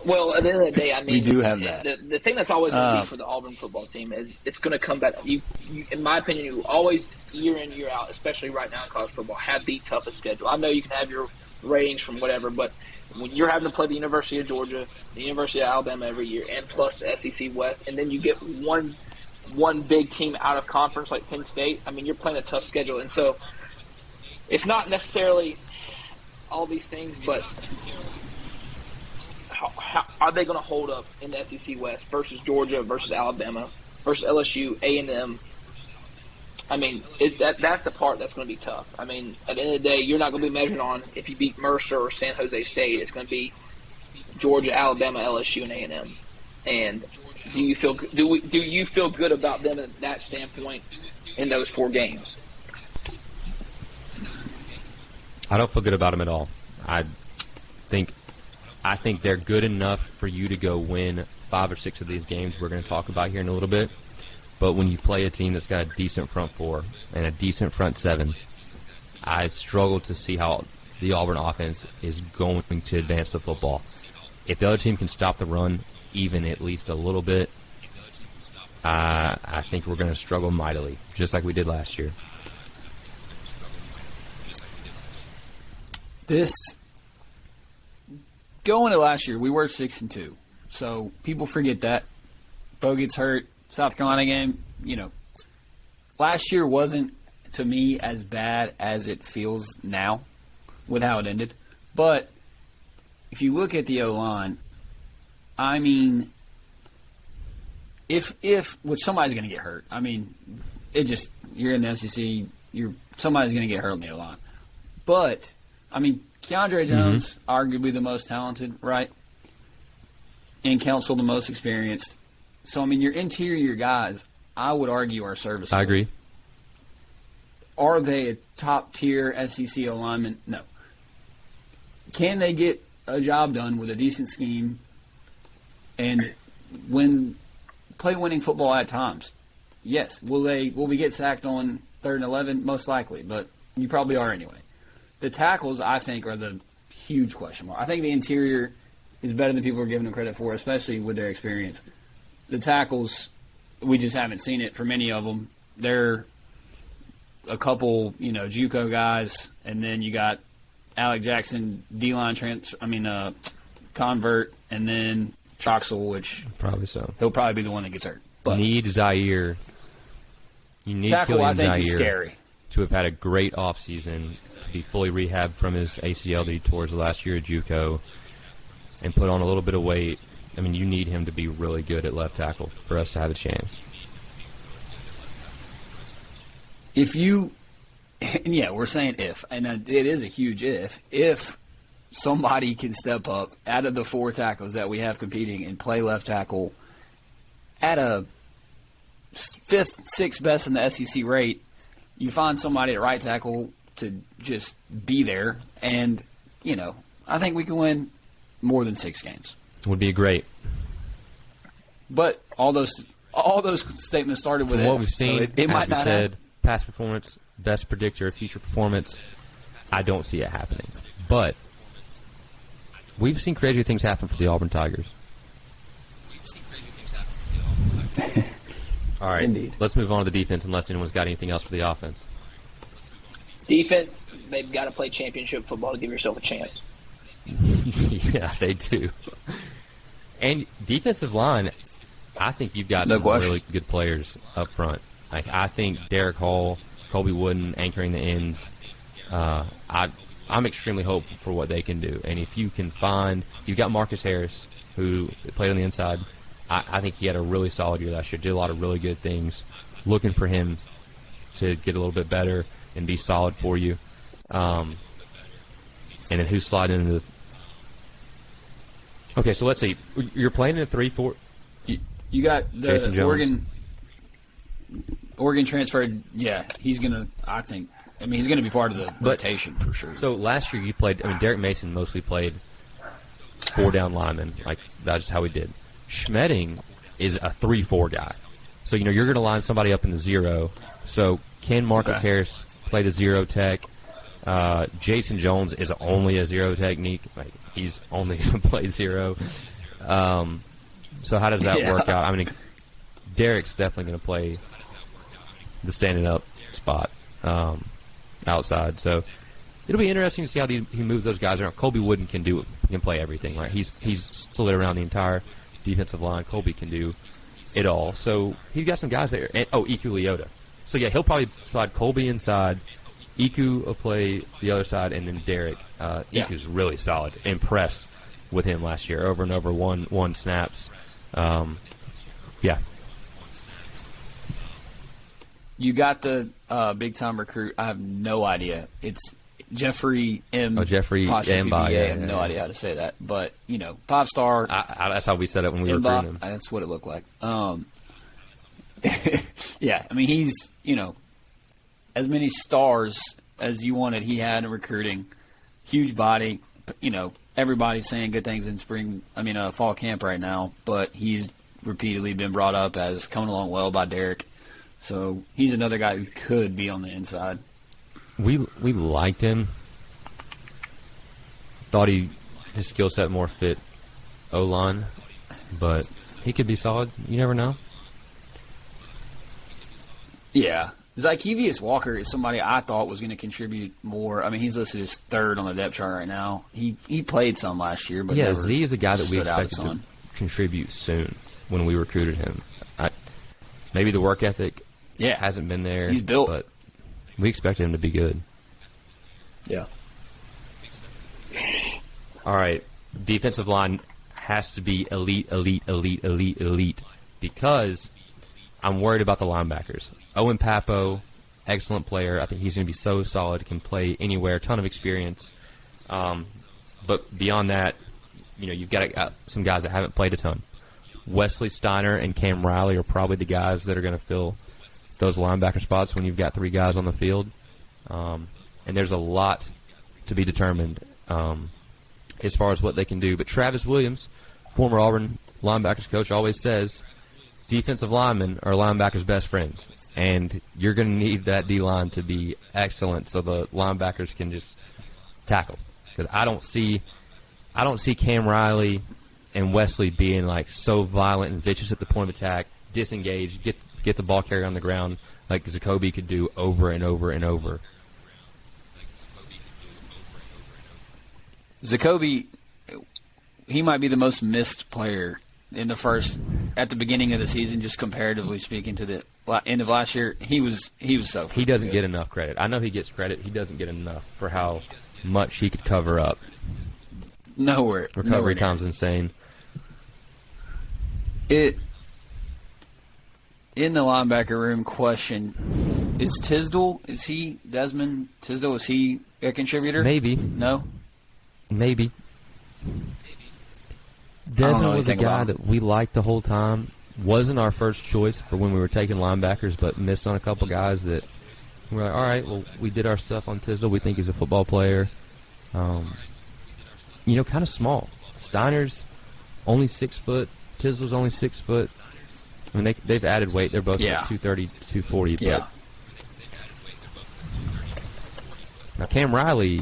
Well, at the end of the day, we do have that. The thing that's always going to be for the Auburn football team is it's going to come back. You, in my opinion, you always, year in, year out, especially right now in college football, have the toughest schedule. I know you can have your ratings from whatever, but when you're having to play the University of Georgia, the University of Alabama every year, and plus the SEC West, and then you get one big team out of conference like Penn State, you're playing a tough schedule. And so it's not necessarily all these things, but how are they going to hold up in the SEC West versus Georgia, versus Alabama, versus LSU, A&M? That's the part that's going to be tough. At the end of the day, you're not going to be measured on if you beat Mercer or San Jose State. It's going to be Georgia, Alabama, LSU, and A&M. And do you feel good about them at that standpoint in those 4 games? I don't feel good about them at all. I think they're good enough for you to go win 5 or 6 of these games we're going to talk about here in a little bit. But when you play a team that's got a decent front 4 and a decent front 7, I struggle to see how the Auburn offense is going to advance the football. If the other team can stop the run even at least a little bit, I think we're going to struggle mightily, just like we did last year. Going to last year, we were 6-2. So people forget that. Bo gets hurt. South Carolina game, last year wasn't, to me, as bad as it feels now with how it ended. But if you look at the O-line, I mean, which somebody's going to get hurt. I mean, you're in the SEC, somebody's going to get hurt on the O-line. But, I mean, Keandre Jones, arguably the most talented, right? And Counsell the most experienced. So, I mean, your interior guys, I would argue, are serviceable. I agree. Are they a top-tier SEC alignment? No. Can they get a job done with a decent scheme and play winning football at times? Yes. Will we get sacked on 3rd and 11? Most likely, but you probably are anyway. The tackles, I think, are the huge question mark. I think the interior is better than people are giving them credit for, especially with their experience. The tackles, we just haven't seen it for many of them. They're a couple, JUCO guys, and then you got Alec Jackson, D-line convert, and then Troxel, which probably so. He'll probably be the one that gets hurt. But need Zaire. You need tackle, Killian I think, Zaire is scary. To have had a great offseason, to be fully rehabbed from his ACL that he tore his last year at JUCO, and put on a little bit of weight. I mean, you need him to be really good at left tackle for us to have a chance. We're saying if, and it is a huge if somebody can step up out of the 4 tackles that we have competing and play left tackle at a 5th, 6th best in the SEC rate, you find somebody at right tackle to just be there, and, I think we can win more than 6 games. Would be great. But all those statements started with From what we've seen, so it might not said, past performance, best predictor of future performance. I don't see it happening. But we've seen crazy things happen for the Auburn Tigers. All right, Indeed. Let's move on to the defense unless anyone's got anything else for the offense. Defense, they've got to play championship football to give yourself a chance. Yeah, they do. And defensive line, I think you've got some really good players up front. Like, I think Derek Hall, Colby Wooden anchoring the ends. I'm extremely hopeful for what they can do. And if you can you've got Marcus Harris, who played on the inside. I think he had a really solid year last year, did a lot of really good things. Looking for him to get a little bit better and be solid for you. And then who's sliding into the... Okay, so let's see. You're playing in a 3-4... You got the Jason Jones. Oregon transferred. Yeah, he's going to, I think... I mean, he's going to be part of the rotation for sure. So last year you played... I mean, Derek Mason mostly played 4-down linemen. Like, that's just how he did. Schmedding is a 3-4 guy. So, you're going to line somebody up in the 0. So, can Marcus Harris play the 0 tech? Jason Jones is only a 0 technique. Like, he's only going to play 0. So, how does that work out? I mean, Derek's definitely going to play the standing up spot outside. So, it'll be interesting to see how he moves those guys around. Colby Wooden can play everything. Right? He's slid around the entire defensive line. Colby can do it all. So he's got some guys there. And, Iku Leota. So yeah, he'll probably slide Colby inside. Iku will play the other side, and then Derek. Iku's really solid. Impressed with him last year, over and over, one snaps. Yeah. You got the big time recruit. I have no idea. It's Jeffrey M. Jeffrey M. I have no idea how to say that, but 5-star. That's how we said it when we were recruiting him. That's what it looked like. Yeah, I mean he's as many stars as you wanted. He had in recruiting, huge body. Everybody's saying good things in fall camp right now, but he's repeatedly been brought up as coming along well by Derek. So he's another guy who could be on the inside. We liked him. Thought his skill set more fit O-line, but he could be solid. You never know. Yeah, Zykevius Walker is somebody I thought was going to contribute more. I mean, he's listed as third on the depth chart right now. He played some last year, but never Z is a guy that we stood out a expected ton. to contribute soon when we recruited him. Maybe the work ethic hasn't been there. He's built. But we expected him to be good. Yeah. All right. Defensive line has to be elite because I'm worried about the linebackers. Owen Papo, excellent player. I think he's going to be so solid, can play anywhere, ton of experience. But beyond that, you've got some guys that haven't played a ton. Wesley Steiner and Cam Riley are probably the guys that are going to fill those linebacker spots when you've got three guys on the field. And there's a lot to be determined as far as what they can do. But Travis Williams, former Auburn linebackers coach, always says defensive linemen are linebackers' best friends. And you're going to need that D-line to be excellent so the linebackers can just tackle. Because I don't see Cam Riley and Wesley being like so violent and vicious at the point of attack, disengage, get the ball carrier on the ground like Zacoby could do over and over and over. Zacoby, he might be the most missed player in at the beginning of the season, just comparatively speaking to the end of last year. He was so. He doesn't get enough credit. I know he gets credit. He doesn't get enough for how much he could cover up. Recovery time's insane. In the linebacker room, question: Is Desmond Tisdale? Is he a contributor? Maybe. No. Maybe. Desmond was a guy that we liked the whole time. Wasn't our first choice for when we were taking linebackers, but missed on a couple guys that we were like, all right, well, we did our stuff on Tisdale. We think he's a football player. Kind of small. Steiner's only 6 foot. Tisdale's only 6 foot. I mean, they've added weight. They're both like 230, 240. Yeah. But now Cam Riley.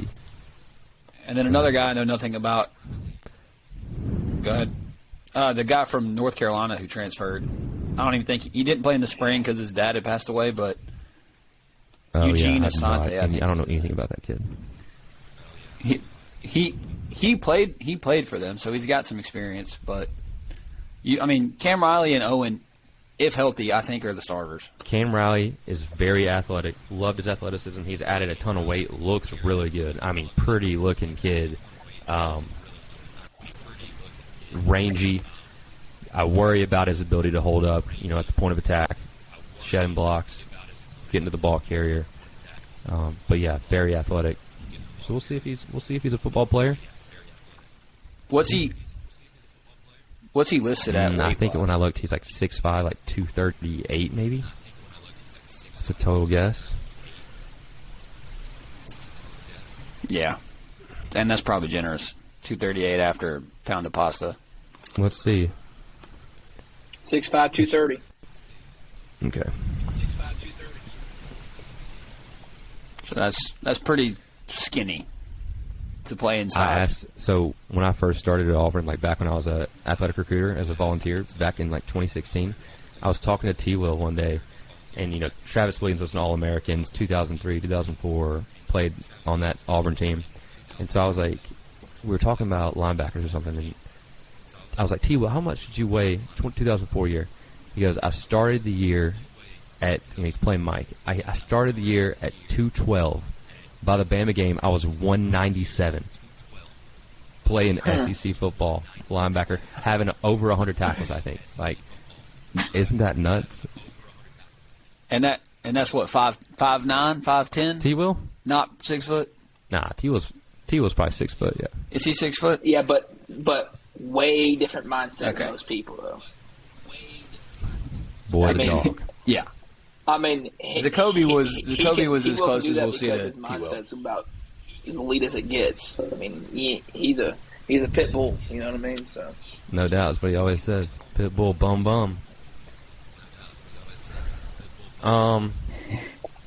And then another guy I know nothing about. Go ahead. The guy from North Carolina who transferred. I don't even think he didn't play in the spring because his dad had passed away. But Eugene Asante. I don't know anything about that kid. He played for them, so he's got some experience. But Cam Riley and Owen, if healthy, I think are the starters. Cam Riley is very athletic. Loved his athleticism. He's added a ton of weight. Looks really good. Pretty looking kid. Rangy. I worry about his ability to hold up, at the point of attack, shedding blocks, getting to the ball carrier. But yeah, very athletic. So we'll see if he's a football player. What's he listed at? I think when I looked, he's like 6'5", like 238 maybe. That's a total guess. Yeah, and that's probably generous. 238 after a pound of pasta. Let's see. 6'5", 230. Okay. 6'5", 230. So that's pretty skinny to play inside. So when I first started at Auburn, like back when I was an athletic recruiter as a volunteer back in like 2016, I was talking to T-Will one day, and Travis Williams was an All-American, 2003, 2004, played on that Auburn team, and so I was like, we were talking about linebackers or something, and I was like, T-Will, how much did you weigh 2004 year? He goes, I started the year at, he's playing Mike, I started the year at 212. By the Bama game, I was 197. Playing SEC football, linebacker, having over 100 tackles, I think. Like, isn't that nuts? And that's what, 5'9", 5'10"? T-Will? Not 6 foot? Nah, T-Will's probably 6 foot, yeah. Is he 6 foot? Yeah, but way different mindset than most people, though. Boy's a dog. Yeah. Zacoby was as close as we'll see to his mindset's about as elite as it gets. He's a pit bull. You know what I mean? So no doubt, that's what he always says. Pit bull, bum.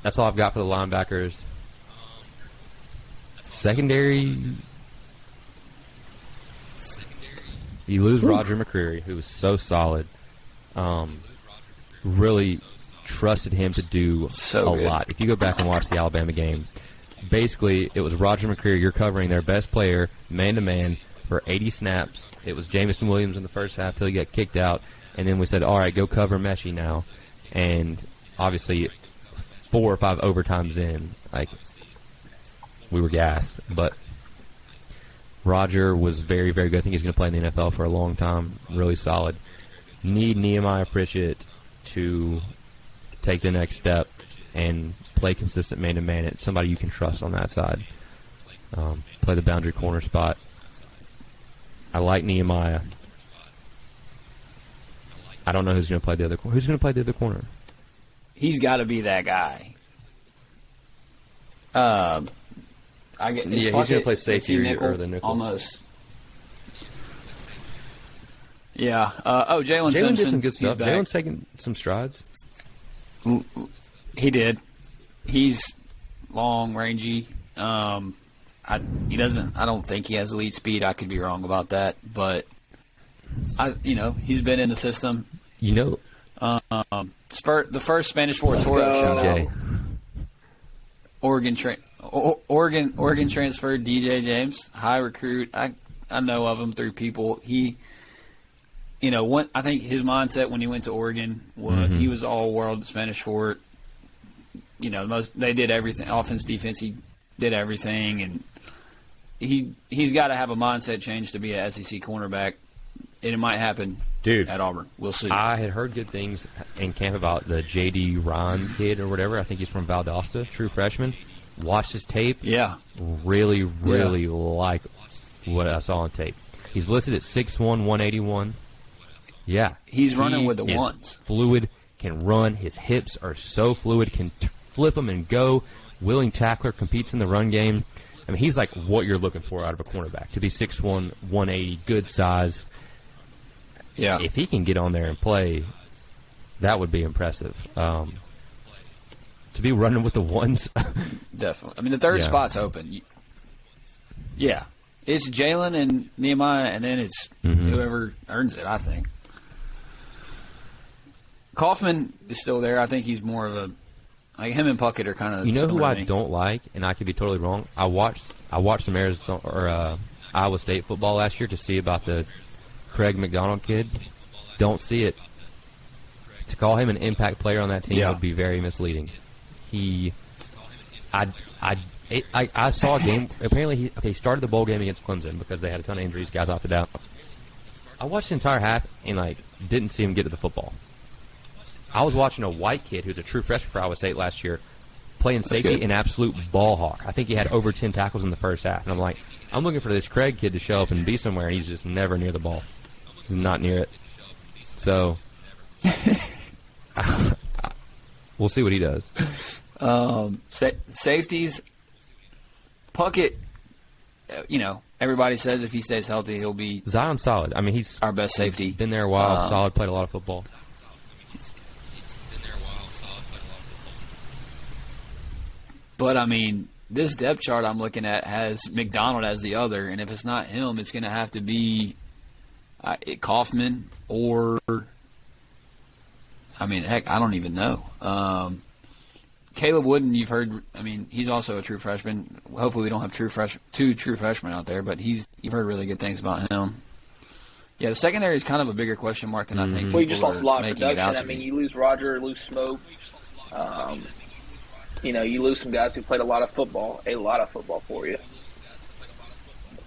That's all I've got for the linebackers. Secondary, you lose Roger McCreary, who was so solid. Really trusted him to do a lot. If you go back and watch the Alabama game, basically it was Roger McCreary. You're covering their best player man-to-man for 80 snaps. It was Jamison Williams in the first half till he got kicked out. And then we said, all right, go cover Mechie now. And obviously 4 or 5 overtimes in, like, we were gassed. But Roger was very, very good. I think he's going to play in the NFL for a long time. Really solid. Need Nehemiah Pritchett to take the next step and play consistent man-to-man. It's somebody you can trust on that side. Play the boundary corner spot. I like Nehemiah. I don't know who's going to play the other corner. Who's going to play the other corner? He's got to be that guy. He's going to play safety or the nickel. Almost. Yeah. Jalen Simpson did some good stuff. Jalen's taking some strides. He did. He's long, rangy. I don't think he has elite speed. I could be wrong about that, but he's been in the system. The first Spanish Fort Toro shout out. Oregon transferred DJ James, high recruit. I know of him through people. He, I think his mindset when he went to Oregon was he was all world Spanish Fort. They did everything, offense, defense. He did everything, and he's got to have a mindset change to be an SEC cornerback, and it might happen. Dude, at Auburn. We'll see. I had heard good things in camp about the J.D. Ron kid or whatever. I think he's from Valdosta, true freshman. Watched his tape. Yeah. Really like what I saw on tape. He's listed at 6'1", 181. Yeah. He's running with the ones. Fluid, can run. His hips are so fluid, can flip them and go. Willing tackler, competes in the run game. I mean, he's like what you're looking for out of a cornerback. To be 6'1", 180, good size. Yeah. If he can get on there and play, that would be impressive. To be running with the ones. Definitely. I mean, the third spot's open. Yeah. It's Jalen and Nehemiah, and then it's whoever earns it, I think. Kaufman is still there. I think he's more of a – like him and Puckett are kind of – You know who I don't like, and I could be totally wrong? I watched some Arizona or Iowa State football last year to see about the Craig McDonald kid. Don't see it. To call him an impact player on that team would be very misleading. I saw a game. Apparently, he started the bowl game against Clemson because they had a ton of injuries. Guys opted out. I watched the entire half and didn't see him get to the football. I was watching a white kid who's a true freshman for Iowa State last year playing safety, an absolute ball hawk. I think he had over 10 tackles in the first half, and I'm like, I'm looking for this Craig kid to show up and be somewhere, and he's just never near the ball. He's not near it. So we'll see what he does. Safeties, Puckett, everybody says if he stays healthy, he'll be Zion's solid. I mean, he's our best safety. He's been there a while, solid, played a lot of football. But, I mean, this depth chart I'm looking at has McDonald as the other, and if it's not him, it's going to have to be Kaufman or, I mean, heck, I don't even know. Kaleb Wooden, you've heard, I mean, he's also a true freshman. Hopefully we don't have two true freshmen out there, but you've heard really good things about him. Yeah, the secondary is kind of a bigger question mark than I think. Well, you just lost a lot of production. I mean, you lose Roger, lose Smoke. You lose some guys who played a lot of football for you.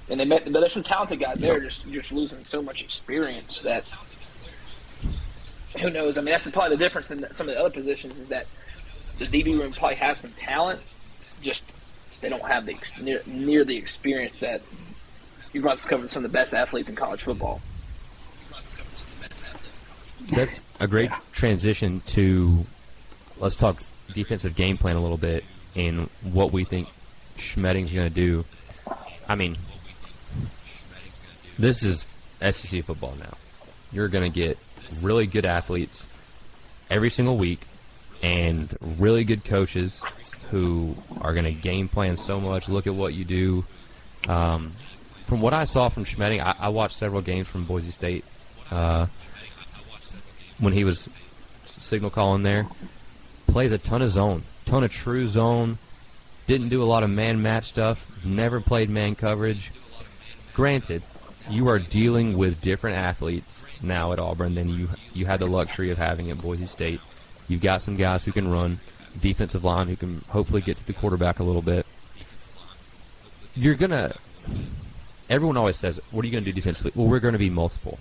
And there's some talented guys there, just losing so much experience that who knows? I mean, that's probably the difference in some of the other positions is that the DB room probably has some talent, just they don't have near the experience that you're going to discover some of the best athletes in college football. That's a great transition to let's talk defensive game plan a little bit and what we think Schmedding's going to do. I mean, this is SEC football now. You're going to get really good athletes every single week and really good coaches who are going to game plan so much, look at what you do. From what I saw from Schmedding, I watched several games from Boise State when he was signal calling there. plays a ton of zone, ton of true zone. Didn't do a lot of man-match stuff. Never played man coverage. Granted, you are dealing with different athletes now at Auburn than you had the luxury of having at Boise State. You've got some guys who can run, defensive line who can hopefully get to the quarterback a little bit. You're going to – everyone always says, what are you going to do defensively? Well, we're going to be multiple.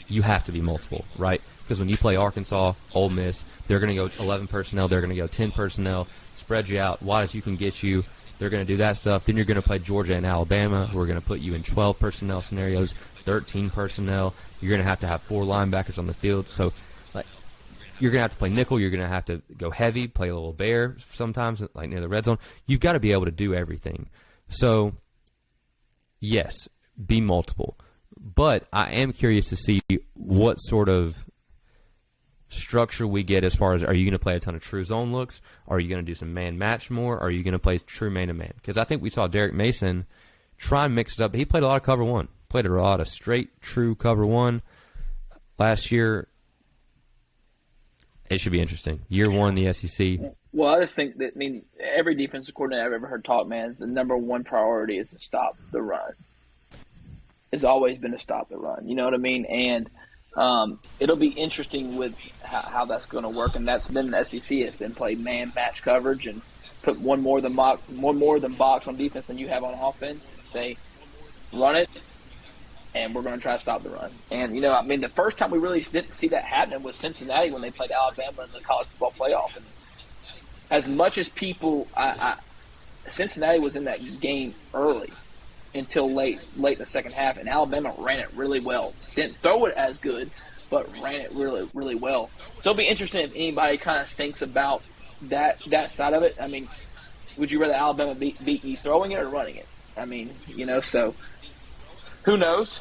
You have to be multiple, right? Because when you play Arkansas, Ole Miss, they're going to go 11 personnel, they're going to go 10 personnel, spread you out, wide as you can get you. They're going to do that stuff. Then you're going to play Georgia and Alabama, who are going to put you in 12 personnel scenarios, 13 personnel. You're going to have 4 linebackers on the field. So, like, you're going to have to play nickel. You're going to have to go heavy, play a little bear sometimes, like near the red zone. You've got to be able to do everything. So, yes, be multiple. But I am curious to see what sort of structure we get as far as, are you going to play a ton of true zone looks? Are you going to do some man match more? Are you going to play true man-to-man? Because I think we saw Derek Mason try and mix it up. He played a lot of cover one. Played a lot of straight, true cover one last year. It should be interesting. Year one, the SEC. Well, I just think that, every defensive coordinator I've ever heard talk, man, the number one priority is to stop the run. It's always been to stop the run. You know what I mean? And it'll be interesting with how that's going to work, and that's been the SEC. It's been played man match coverage and put one more than box on defense than you have on offense, and say run it, and we're going to try to stop the run. And the first time we really didn't see that happening was Cincinnati when they played Alabama in the college football playoff. And as much as people, Cincinnati was in that game early until late in the second half, and Alabama ran it really well. Didn't throw it as good, but ran it really, really well. So it'll be interesting if anybody kind of thinks about that side of it. Would you rather Alabama beat you throwing it or running it? So who knows?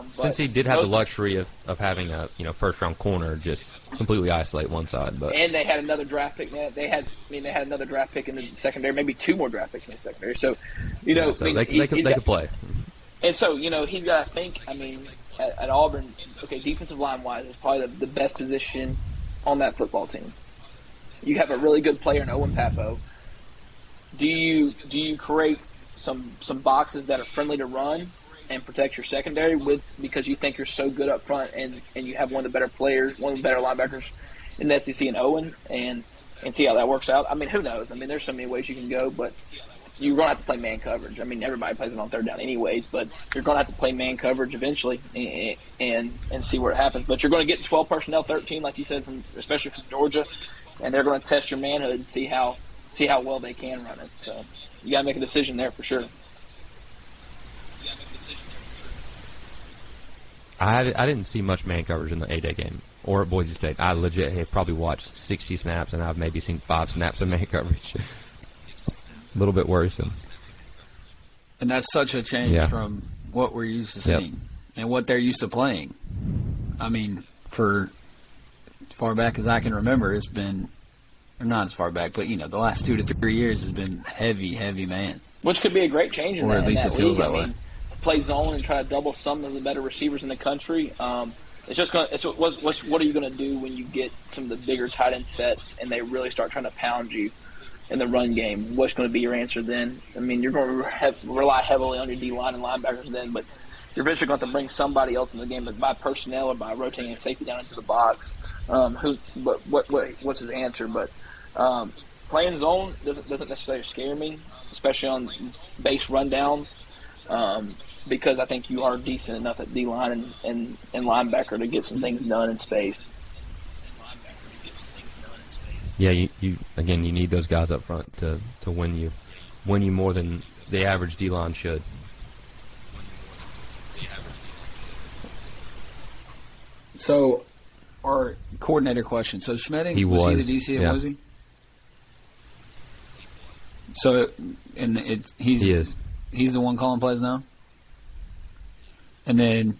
Since he did have the luxury of having a first-round corner just completely isolate one side, and they had another draft pick. They had another draft pick in the secondary, maybe 2 more draft picks in the secondary. So they could play. And so he's got to think. At Auburn, defensive line wise, is probably the best position on that football team. You have a really good player in Owen Papo. Do you create some boxes that are friendly to run and protect your secondary because you think you're so good up front and you have one of the better players, one of the better linebackers in the SEC in Owen, and see how that works out? Who knows? There's so many ways you can go, but you're going to have to play man coverage. Everybody plays it on third down anyways, but you're going to have to play man coverage eventually and see where it happens. But you're going to get 12 personnel, 13, like you said, especially from Georgia, and they're going to test your manhood and see how well they can run it. So you got to make a decision there for sure. I didn't see much man coverage in the A-Day game or at Boise State. I legit have probably watched 60 snaps, and I've maybe seen 5 snaps of man coverage. A little bit worrisome. And that's such a change from what we're used to seeing and what they're used to playing. For as far back as I can remember, it's been – or not as far back, but, the last 2 to 3 years has been heavy, heavy man. Which could be a great change in or that, at least in it that feels league. that way. Play zone and try to double some of the better receivers in the country. It's just going. What are you going to do when you get some of the bigger tight end sets and they really start trying to pound you in the run game? What's going to be your answer then? You're going to rely heavily on your D line and linebackers then, but you're eventually going to have to bring somebody else in the game, but by personnel or by rotating a safety down into the box. What's his answer? But playing zone doesn't necessarily scare me, especially on base rundowns. Because I think you are decent enough at D-line and linebacker to get some things done in space. Yeah, you need those guys up front to win you more than the average D-line should. So, our coordinator question. So, Schmedding, was he the DC at Boise? So, he is. He's the one calling plays now? And then,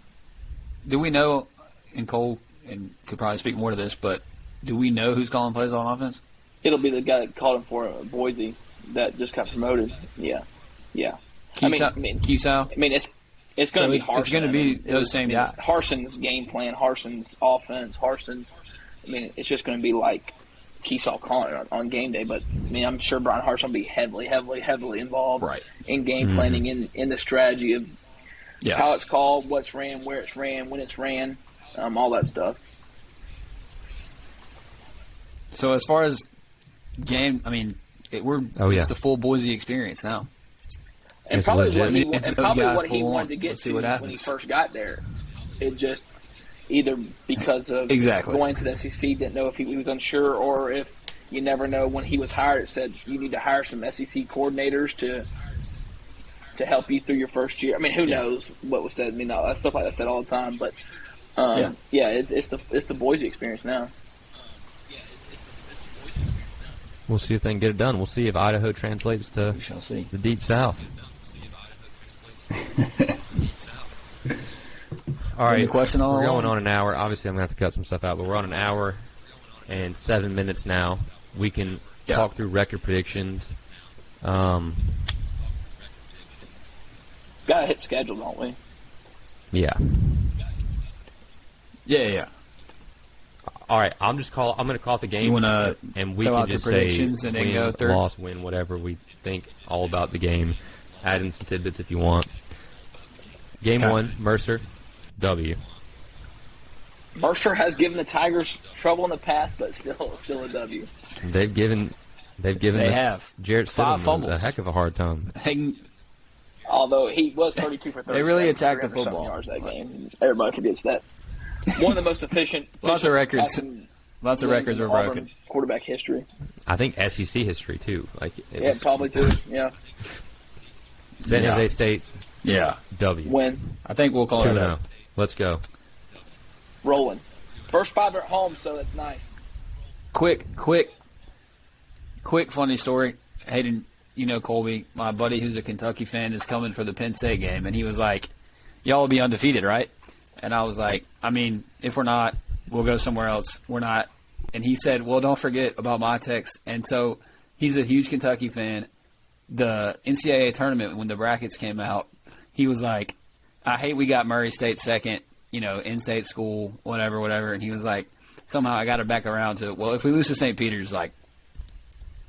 do we know, and Cole and could probably speak more to this, but do we know who's calling plays on offense? It'll be the guy that called him for Boise that just got promoted. Yeah. Kiesau? It's going to be Harsin. It's going to be those same guys. Harsin's game plan, Harsin's offense, it's just going to be like Kiesau calling it on game day, but I mean, I'm sure Brian Harsin will be heavily involved in game planning, in the strategy of how it's called, what's ran, where it's ran, when it's ran, all that stuff. So as far as game, I mean, it's the full Boise experience now. And It's probably legit. what he wanted to get to when he first got there. It just either because of going to the SEC, didn't know if he was unsure, or if you never know, when he was hired, it said you need to hire some SEC coordinators to help you through your first year. I mean, who knows what was said? I mean, that stuff like that said all the time, but it's the Boise experience now. We'll see if they can get it done. We'll see if Idaho translates to the Deep South. All right, we're going on an hour. Obviously, I'm going to have to cut some stuff out, but we're on an hour and 7 minutes now. We can talk through record predictions. Got to hit schedule, don't we? Yeah. Yeah. All right, I'm going to call it the games, and we can just say win, loss, win, whatever we think all about the game. Add in some tidbits if you want. Game 1, Mercer, W. Mercer has given the Tigers trouble in the past, but still a W. They've given Jarrett Stidham a heck of a hard time. Although he was 32 for 30. They really attacked the football yards that game. Everybody forgets that. One of the most efficient. Lots of records. Lots of records were Auburn broken. Quarterback history. I think SEC history too. Probably too. Yeah. San Jose State. Yeah. W. Win. I think we'll call it 2-0. Let's go. Rolling. First 5 are at home, so that's nice. Quick funny story. Hayden, Colby, my buddy who's a Kentucky fan, is coming for the Penn State game, and he was like, y'all will be undefeated, right? And I was like, I mean, if we're not, we'll go somewhere else. We're not. And he said, well, don't forget about my text. And so he's a huge Kentucky fan. The NCAA tournament, when the brackets came out, he was like, I hate we got Murray State second, in-state school, whatever. And he was like, somehow I got it back around to, well, if we lose to St. Peter's, like,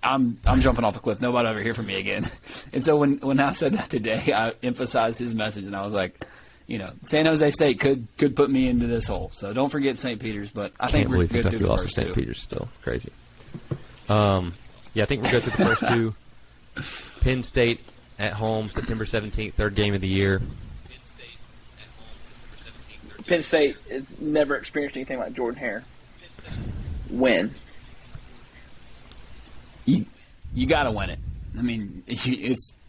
I'm jumping off the cliff. Nobody ever hear from me again. And so when I said that today, I emphasized his message, and I was like, San Jose State could put me into this hole. So don't forget St. Peter's, but I think we're good through the first two. St. Peter's still crazy. I think we're good through the first two. Penn State at home, September 17th, third game of the year. Penn State has never experienced anything like Jordan Hare. Win. You got to win it. I mean,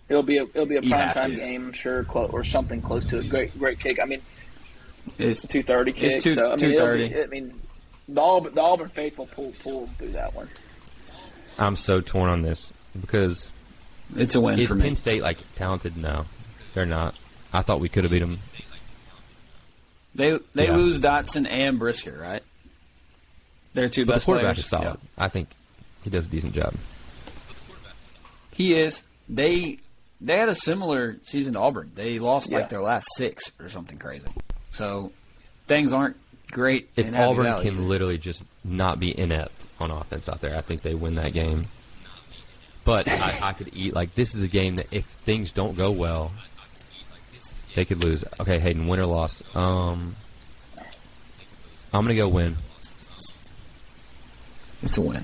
It'll be a primetime game, I'm sure, or something close to a great kick. I mean, it's a 2:30 kick. It's 2:30. The Auburn faithful pull through that one. I'm so torn on this because it's a win for me. Is Penn State talented? No, they're not. I thought we could have beat them. They lose Dotson and Brisker, right? They're two best players. The quarterback is solid. Yeah. I think he does a decent job. He is. They had a similar season to Auburn. They lost their last 6 or something crazy. So things aren't great. If Auburn can literally just not be inept on offense out there, I think they win that game. But I could eat this is a game that if things don't go well, they could lose. Okay, Hayden, win or loss? I'm gonna go win. It's a win.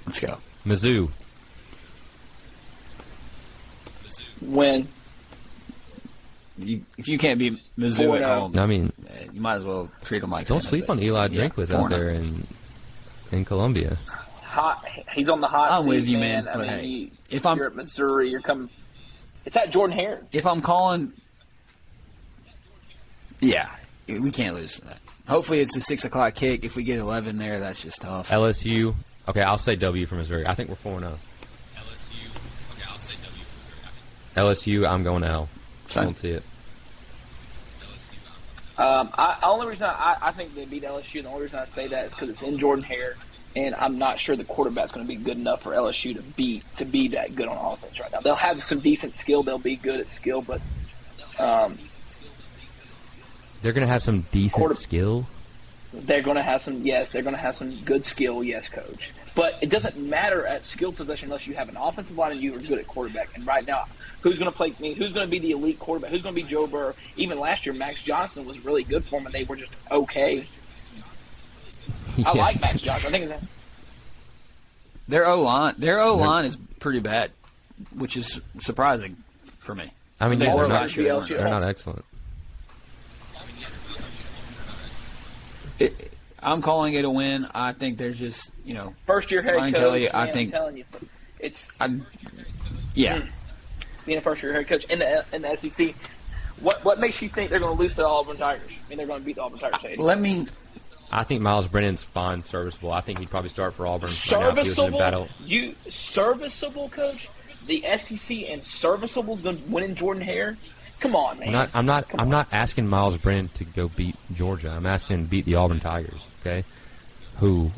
Let's go. Mizzou. Win. If you can't beat Mizzou at home, I mean, you might as well treat them like. Don't sleep on Eli Drinkwitz out there in Columbia. He's on the hot seat. I'm with you, man. I but mean, hey, you're at Missouri, you're coming. It's at Jordan Hare. If I'm calling, we can't lose to that. Hopefully, it's a 6:00 kick. If we get 11 there, that's just tough. LSU. Okay, I'll say W for Missouri. I think we're 4-0. LSU, I'm going L. I don't see it. Only reason I think they beat LSU, and the only reason I say that is because it's in Jordan Hare, and I'm not sure the quarterback's going to be good enough for LSU to be that good on offense right now. They'll have some decent skill. They'll be good at skill, but they're going to have some decent skill. They're going to have some. Yes, they're going to have some good skill. Yes, coach. But it doesn't matter at skill position unless you have an offensive line and you are good at quarterback. And right now, who's going to play? I mean, who's going to be the elite quarterback? Who's going to be Joe Burrow? Even last year, Max Johnson was really good for them, and they were just okay. Yeah. I like Max Johnson. I think that Their O-line is pretty bad, which is surprising for me. I mean, They yeah, were they're, last year, they're not excellent. I'm calling it a win. I think there's just, first-year head Ryan coach. Kelly, man, I think- I'm telling you, it's yeah. being a first-year head coach in the SEC. What makes you think they're going to lose to the Auburn Tigers? I mean, they're going to beat the Auburn Tigers. Hayden. I think Miles Brennan's fine, serviceable. I think he'd probably start for Auburn. Right now if he was in a battle. Serviceable, coach? The SEC and serviceable is going to win in Jordan Hare? Come on, man. I'm not asking Miles Brennan to go beat Georgia. I'm asking him to beat the Auburn Tigers. Okay, who?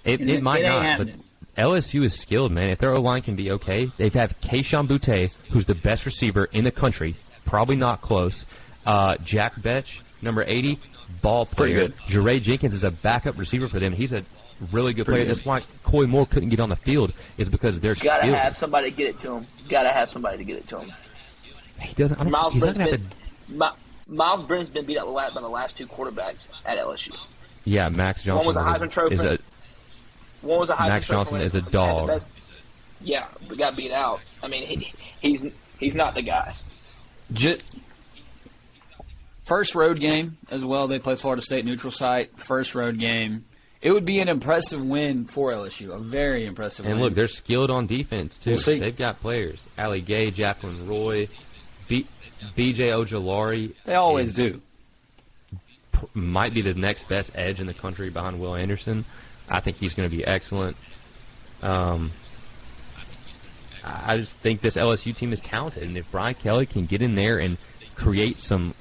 It might not, happening. but LSU is skilled, man. If their O line can be okay, they have Keishawn Butte, who's the best receiver in the country, probably not close. Jack Betch, number 80, ball player. Jeray Jenkins is a backup receiver for them. He's a really good player. That's why Coy Moore couldn't get on the field, is because they're skilled. Gotta have somebody to get it to him. He doesn't. He's not going to have to. Miles Brennan's been beat out by the last two quarterbacks at LSU. Yeah, Max Johnson. One was a Heisman Trophy. One was a Heisman Max Johnson is a dog. Yeah, but got beat out. I mean, he's not the guy. First road game as well. They play Florida State neutral site. First road game. It would be an impressive win for LSU. A very impressive win. And look, they're skilled on defense, too. We'll see. They've got players. Ali Gay, Jacqueline Roy, B.J. Ojolari. They always do. Might be the next best edge in the country behind Will Anderson. I think he's going to be excellent. I just think this LSU team is talented, and if Brian Kelly can get in there and create some,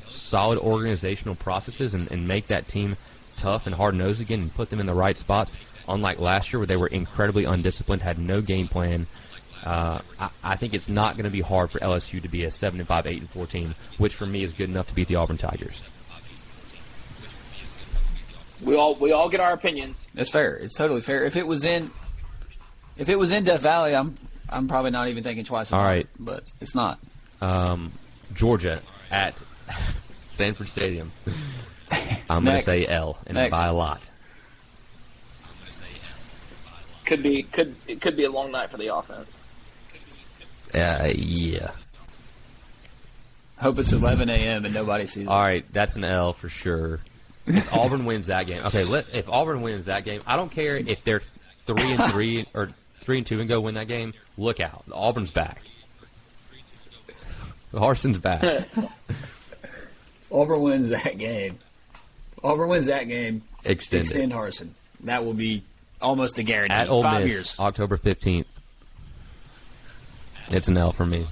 solid organizational processes and make that team tough and hard-nosed again and put them in the right spots, unlike last year where they were incredibly undisciplined, had no game plan, I think it's not going to be hard for LSU to be a 7-5, 8-4 team, which for me is good enough to beat the Auburn Tigers. We all get our opinions. It's fair. It's totally fair. If it was in Death Valley, I'm probably not even thinking twice about it. But it's not. Georgia at Sanford Stadium. I'm going to say L, and by a lot. Could be a long night for the offense. Yeah. Hope it's 11 a.m. and nobody sees it. All right, that's an L for sure. If Auburn wins that game, if Auburn wins that game, I don't care if they're 3-3 or 3-2 and go win that game. Look out, Auburn's back. Harsin's back. Auburn wins that game. Extend Harsin. That will be almost a guarantee. At Ole 5 Miss, years. October 15th. It's an L for me.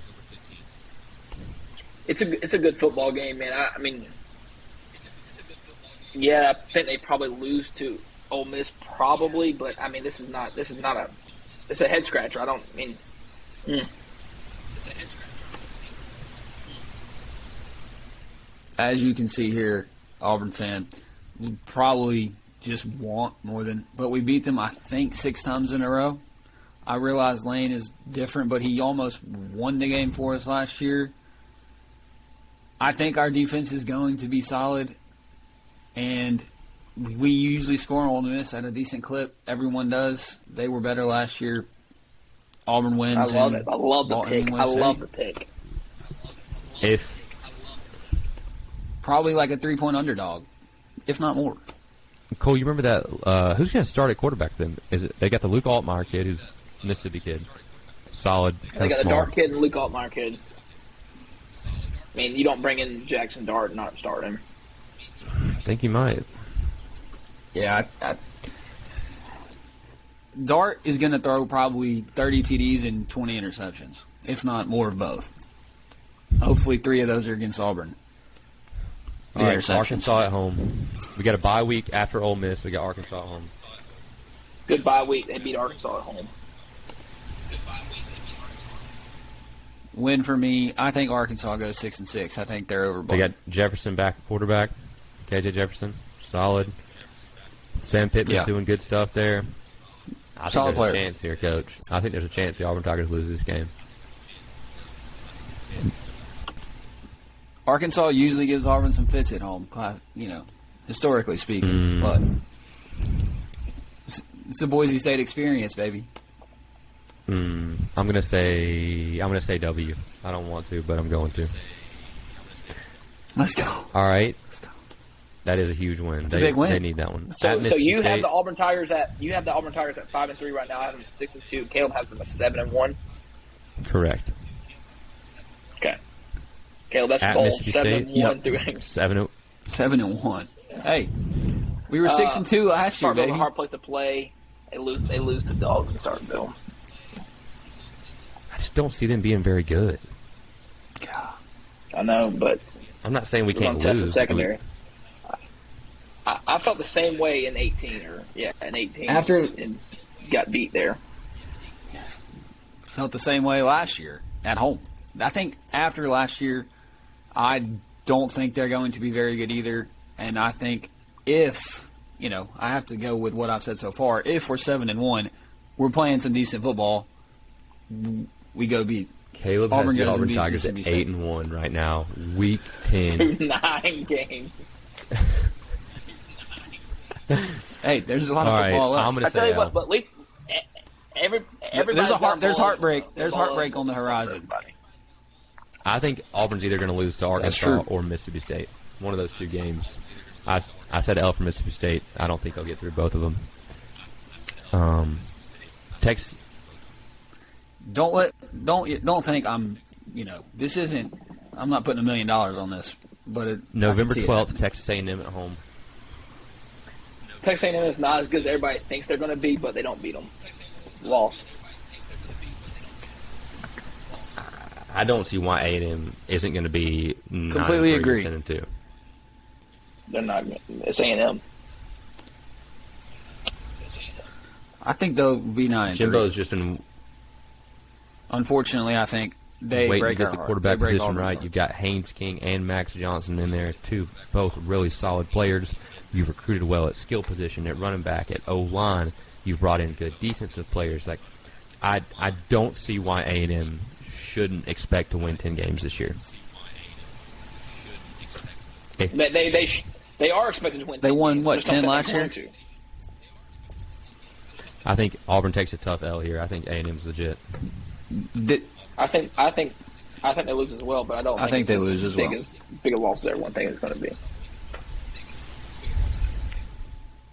It's a good football game, man. I mean, yeah, I think they probably lose to Ole Miss, probably, but I mean, this is not a. It's a head scratcher. I don't mean. It's a head scratcher. As you can see here, Auburn fan, we probably just want more than, but we beat them, I think, 6 times in a row. I realize Lane is different, but he almost won the game for us last year. I think our defense is going to be solid, and we usually score on Ole Miss at a decent clip. Everyone does. They were better last year. Auburn wins. I love it. I love the pick. I love the pick. Probably like a 3-point underdog, if not more. Cole, you remember that? Who's going to start at quarterback then? Is it they got the Luke Altmaier kid, who's a Mississippi kid, solid. They got small. the Dart kid and Luke Altmaier kid. I mean, you don't bring in Jackson Dart and not start him. I think he might. Yeah, Dart is going to throw probably 30 TDs and 20 interceptions, if not more of both. Hopefully 3 of those are against Auburn. All right, Arkansas at home. We got a bye week after Ole Miss. We got Arkansas at home. Good bye week. They beat Arkansas at home. Win for me. I think Arkansas goes 6-6. I think they're over. They got Jefferson back at quarterback. KJ Jefferson, solid. Sam Pittman's doing good stuff there. I think there's a chance here, Coach. I think there's a chance the Auburn Tigers lose this game. Arkansas usually gives Auburn some fits at home, historically speaking. But it's a Boise State experience, baby. I'm gonna say W. I don't want to, but I'm going to. Let's go. All right. Let's go. That is a huge win. It's a big win. They need that one. So you have the Auburn Tigers at 5-3 right now. I have them at 6-2. Caleb has them at 7-1. Correct. Okay. Caleb, that's at bold. Mississippi 7-1 through 7-1. Hey, we were 6-2 last year, baby. A hard place to play. They lose to Dogs and Starkville. I just don't see them being very good. God. I know, but I'm not saying we can't test lose. the secondary. I felt the same way in 18 and got beat there. Felt the same way last year at home. I think after last year, I don't think they're going to be very good either. And I think if, I have to go with what I've said so far. If we're 7-1, we're playing some decent football. We go beat Caleb has the Auburn Tigers at 8-1 right now. Week 10. 9 games. Hey, there's a lot of football left. I'm going to say I tell you what, but at least there's heartbreak. There's heartbreak on the horizon. I think Auburn's either going to lose to Arkansas or Mississippi State. One of those two games. I said L for Mississippi State. I don't think they'll get through both of them. Texas. Don't think I'm. This isn't. I'm not putting $1 million on this, but November 12th, Texas A&M at home. Texas A&M is not as good as everybody thinks they're going to be, but they don't beat them. Lost. I don't see why A&M isn't going to be completely agree. 10-2. They're not. It's A&M. I think they'll be 9-3. Jimbo's just been. Unfortunately, I think they waiting break to get our the quarterback position right. Auburn's You've got Haynes King and Max Johnson in there, both really solid players. You've recruited well at skill position, at running back, at O-line. You've brought in good defensive players. I don't see why A&M shouldn't expect to win 10 games this year. They are expected to win. They won, 10 last year? I think Auburn takes a tough L here. I think A&M's legit. I think they lose as well, but I don't. I think they lose as well. Big a loss there. One thing is going to be.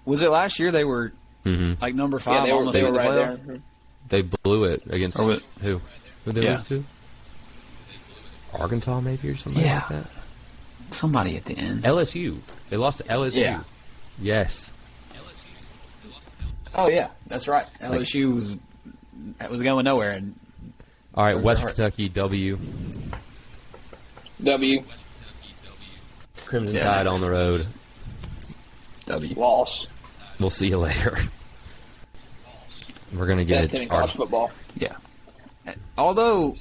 Was it last year they were like number 5? Yeah, they were right there. Mm-hmm. They blew it against who? Who did they lose to? Arkansas, maybe, or something like that. Somebody at the end. LSU. They lost to LSU. Yeah. Yes. Oh yeah, that's right. LSU was going nowhere. And all right, West Kentucky W. Crimson Tide on the road. W. Loss. We'll see you later. We're gonna get best team in college football. Yeah. Although,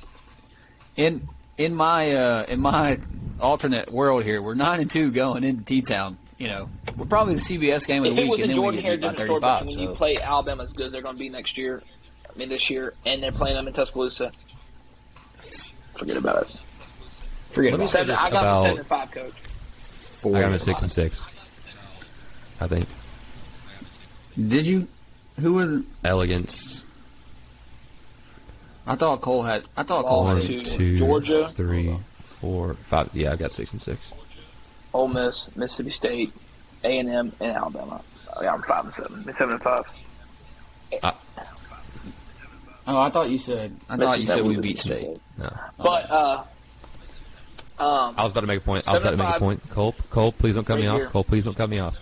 in my alternate world here, we're 9-2 going into T-Town. We're probably the CBS game of the week, and then we get beat by 35. When you play Alabama as good as they're going to be this year, and they're playing them in Tuscaloosa, forget about it. Forget about it. I got them 7-5, Coach. I got them 6-6. I think. Did you? Who were the Elegance? I thought Cole had. 1, 2, Georgia, 3, 4, 5. Yeah, I got 6-6. Ole Miss, Mississippi State, A&M, and Alabama. I got them 5-7. 7-5. I thought you said. We beat State. No. But I was about to make a point. Cole, please don't cut me off. Cole, please don't cut me off.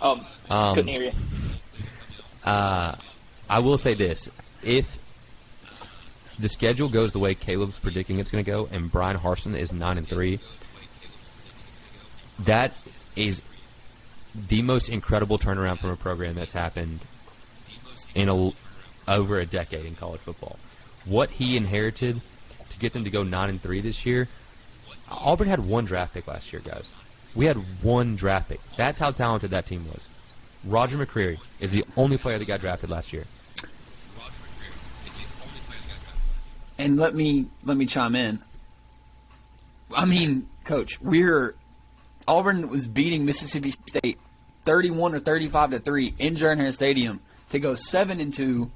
Couldn't hear you. I will say this: if the schedule goes the way Caleb's predicting it's going to go, and Brian Harsin is 9-3, that is the most incredible turnaround from a program that's happened in over a decade in college football. What he inherited to get them to go 9-3 this year. Auburn had one draft pick last year, guys. We had one draft pick. That's how talented that team was. Roger McCreary is the only player that got drafted last year. And let me chime in. I mean, Coach, Auburn was beating Mississippi State 31 or 35-3 in Jarrett Stadium to go 7-2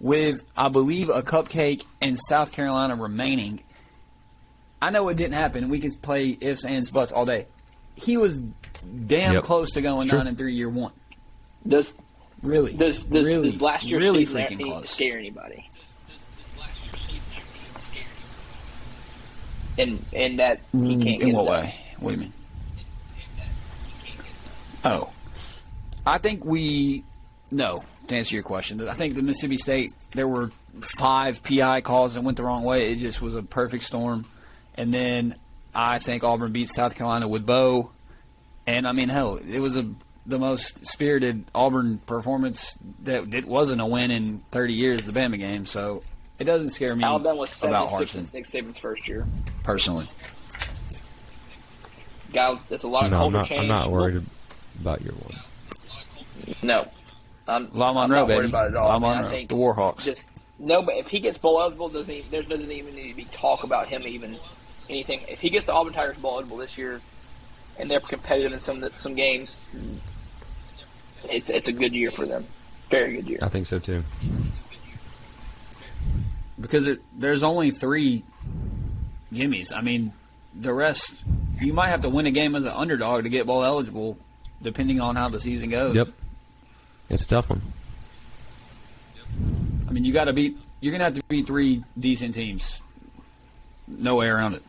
with, I believe, a cupcake and South Carolina remaining. I know it didn't happen. We could play ifs, ands, buts all day. He was damn close to going 9-3 year one. Does really last year's really season freaking close scare anybody? In that he can't get in what it done. way? What do you mean? Oh, I think to answer your question, I think the Mississippi State, there were 5 PI calls that went the wrong way. It just was a perfect storm. And then I think Auburn beat South Carolina with Bo. And, I mean, hell, it was the most spirited Auburn performance that it wasn't a win in 30 years, the Bama game. So it doesn't scare me Alabama was about 76 Harsin. Nick Saban's first year. Personally. Guy, that's a lot of No, culture change. I'm not worried about your one. No. La I'm Monroe, not worried baby. about it at all. La I mean, I Monroe, think the Warhawks. But if he gets bowl eligible, there doesn't even need to be talk about him even anything. If he gets the Auburn Tigers bowl eligible this year, and they're competitive in some games, it's a good year for them. Very good year. I think so too. Because there's only 3 gimmies. I mean, the rest, you might have to win a game as an underdog to get bowl eligible, depending on how the season goes. Yep. It's a tough one. I mean, you're going to have to beat 3 decent teams. No way around it.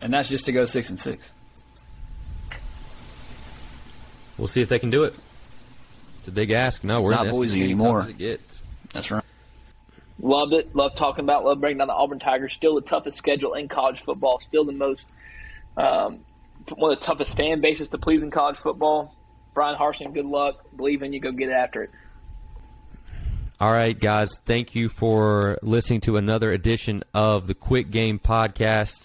And that's just to go 6-6. We'll see if they can do it. It's a big ask. No, we're not in Boise SEC anymore. as it gets. That's right. Loved it. Love talking about. Love breaking down the Auburn Tigers. Still the toughest schedule in college football. Still the most one of the toughest fan bases to please in college football. Brian Harsin, good luck. Believe in you. Go get after it. All right, guys. Thank you for listening to another edition of the Quick Game Podcast.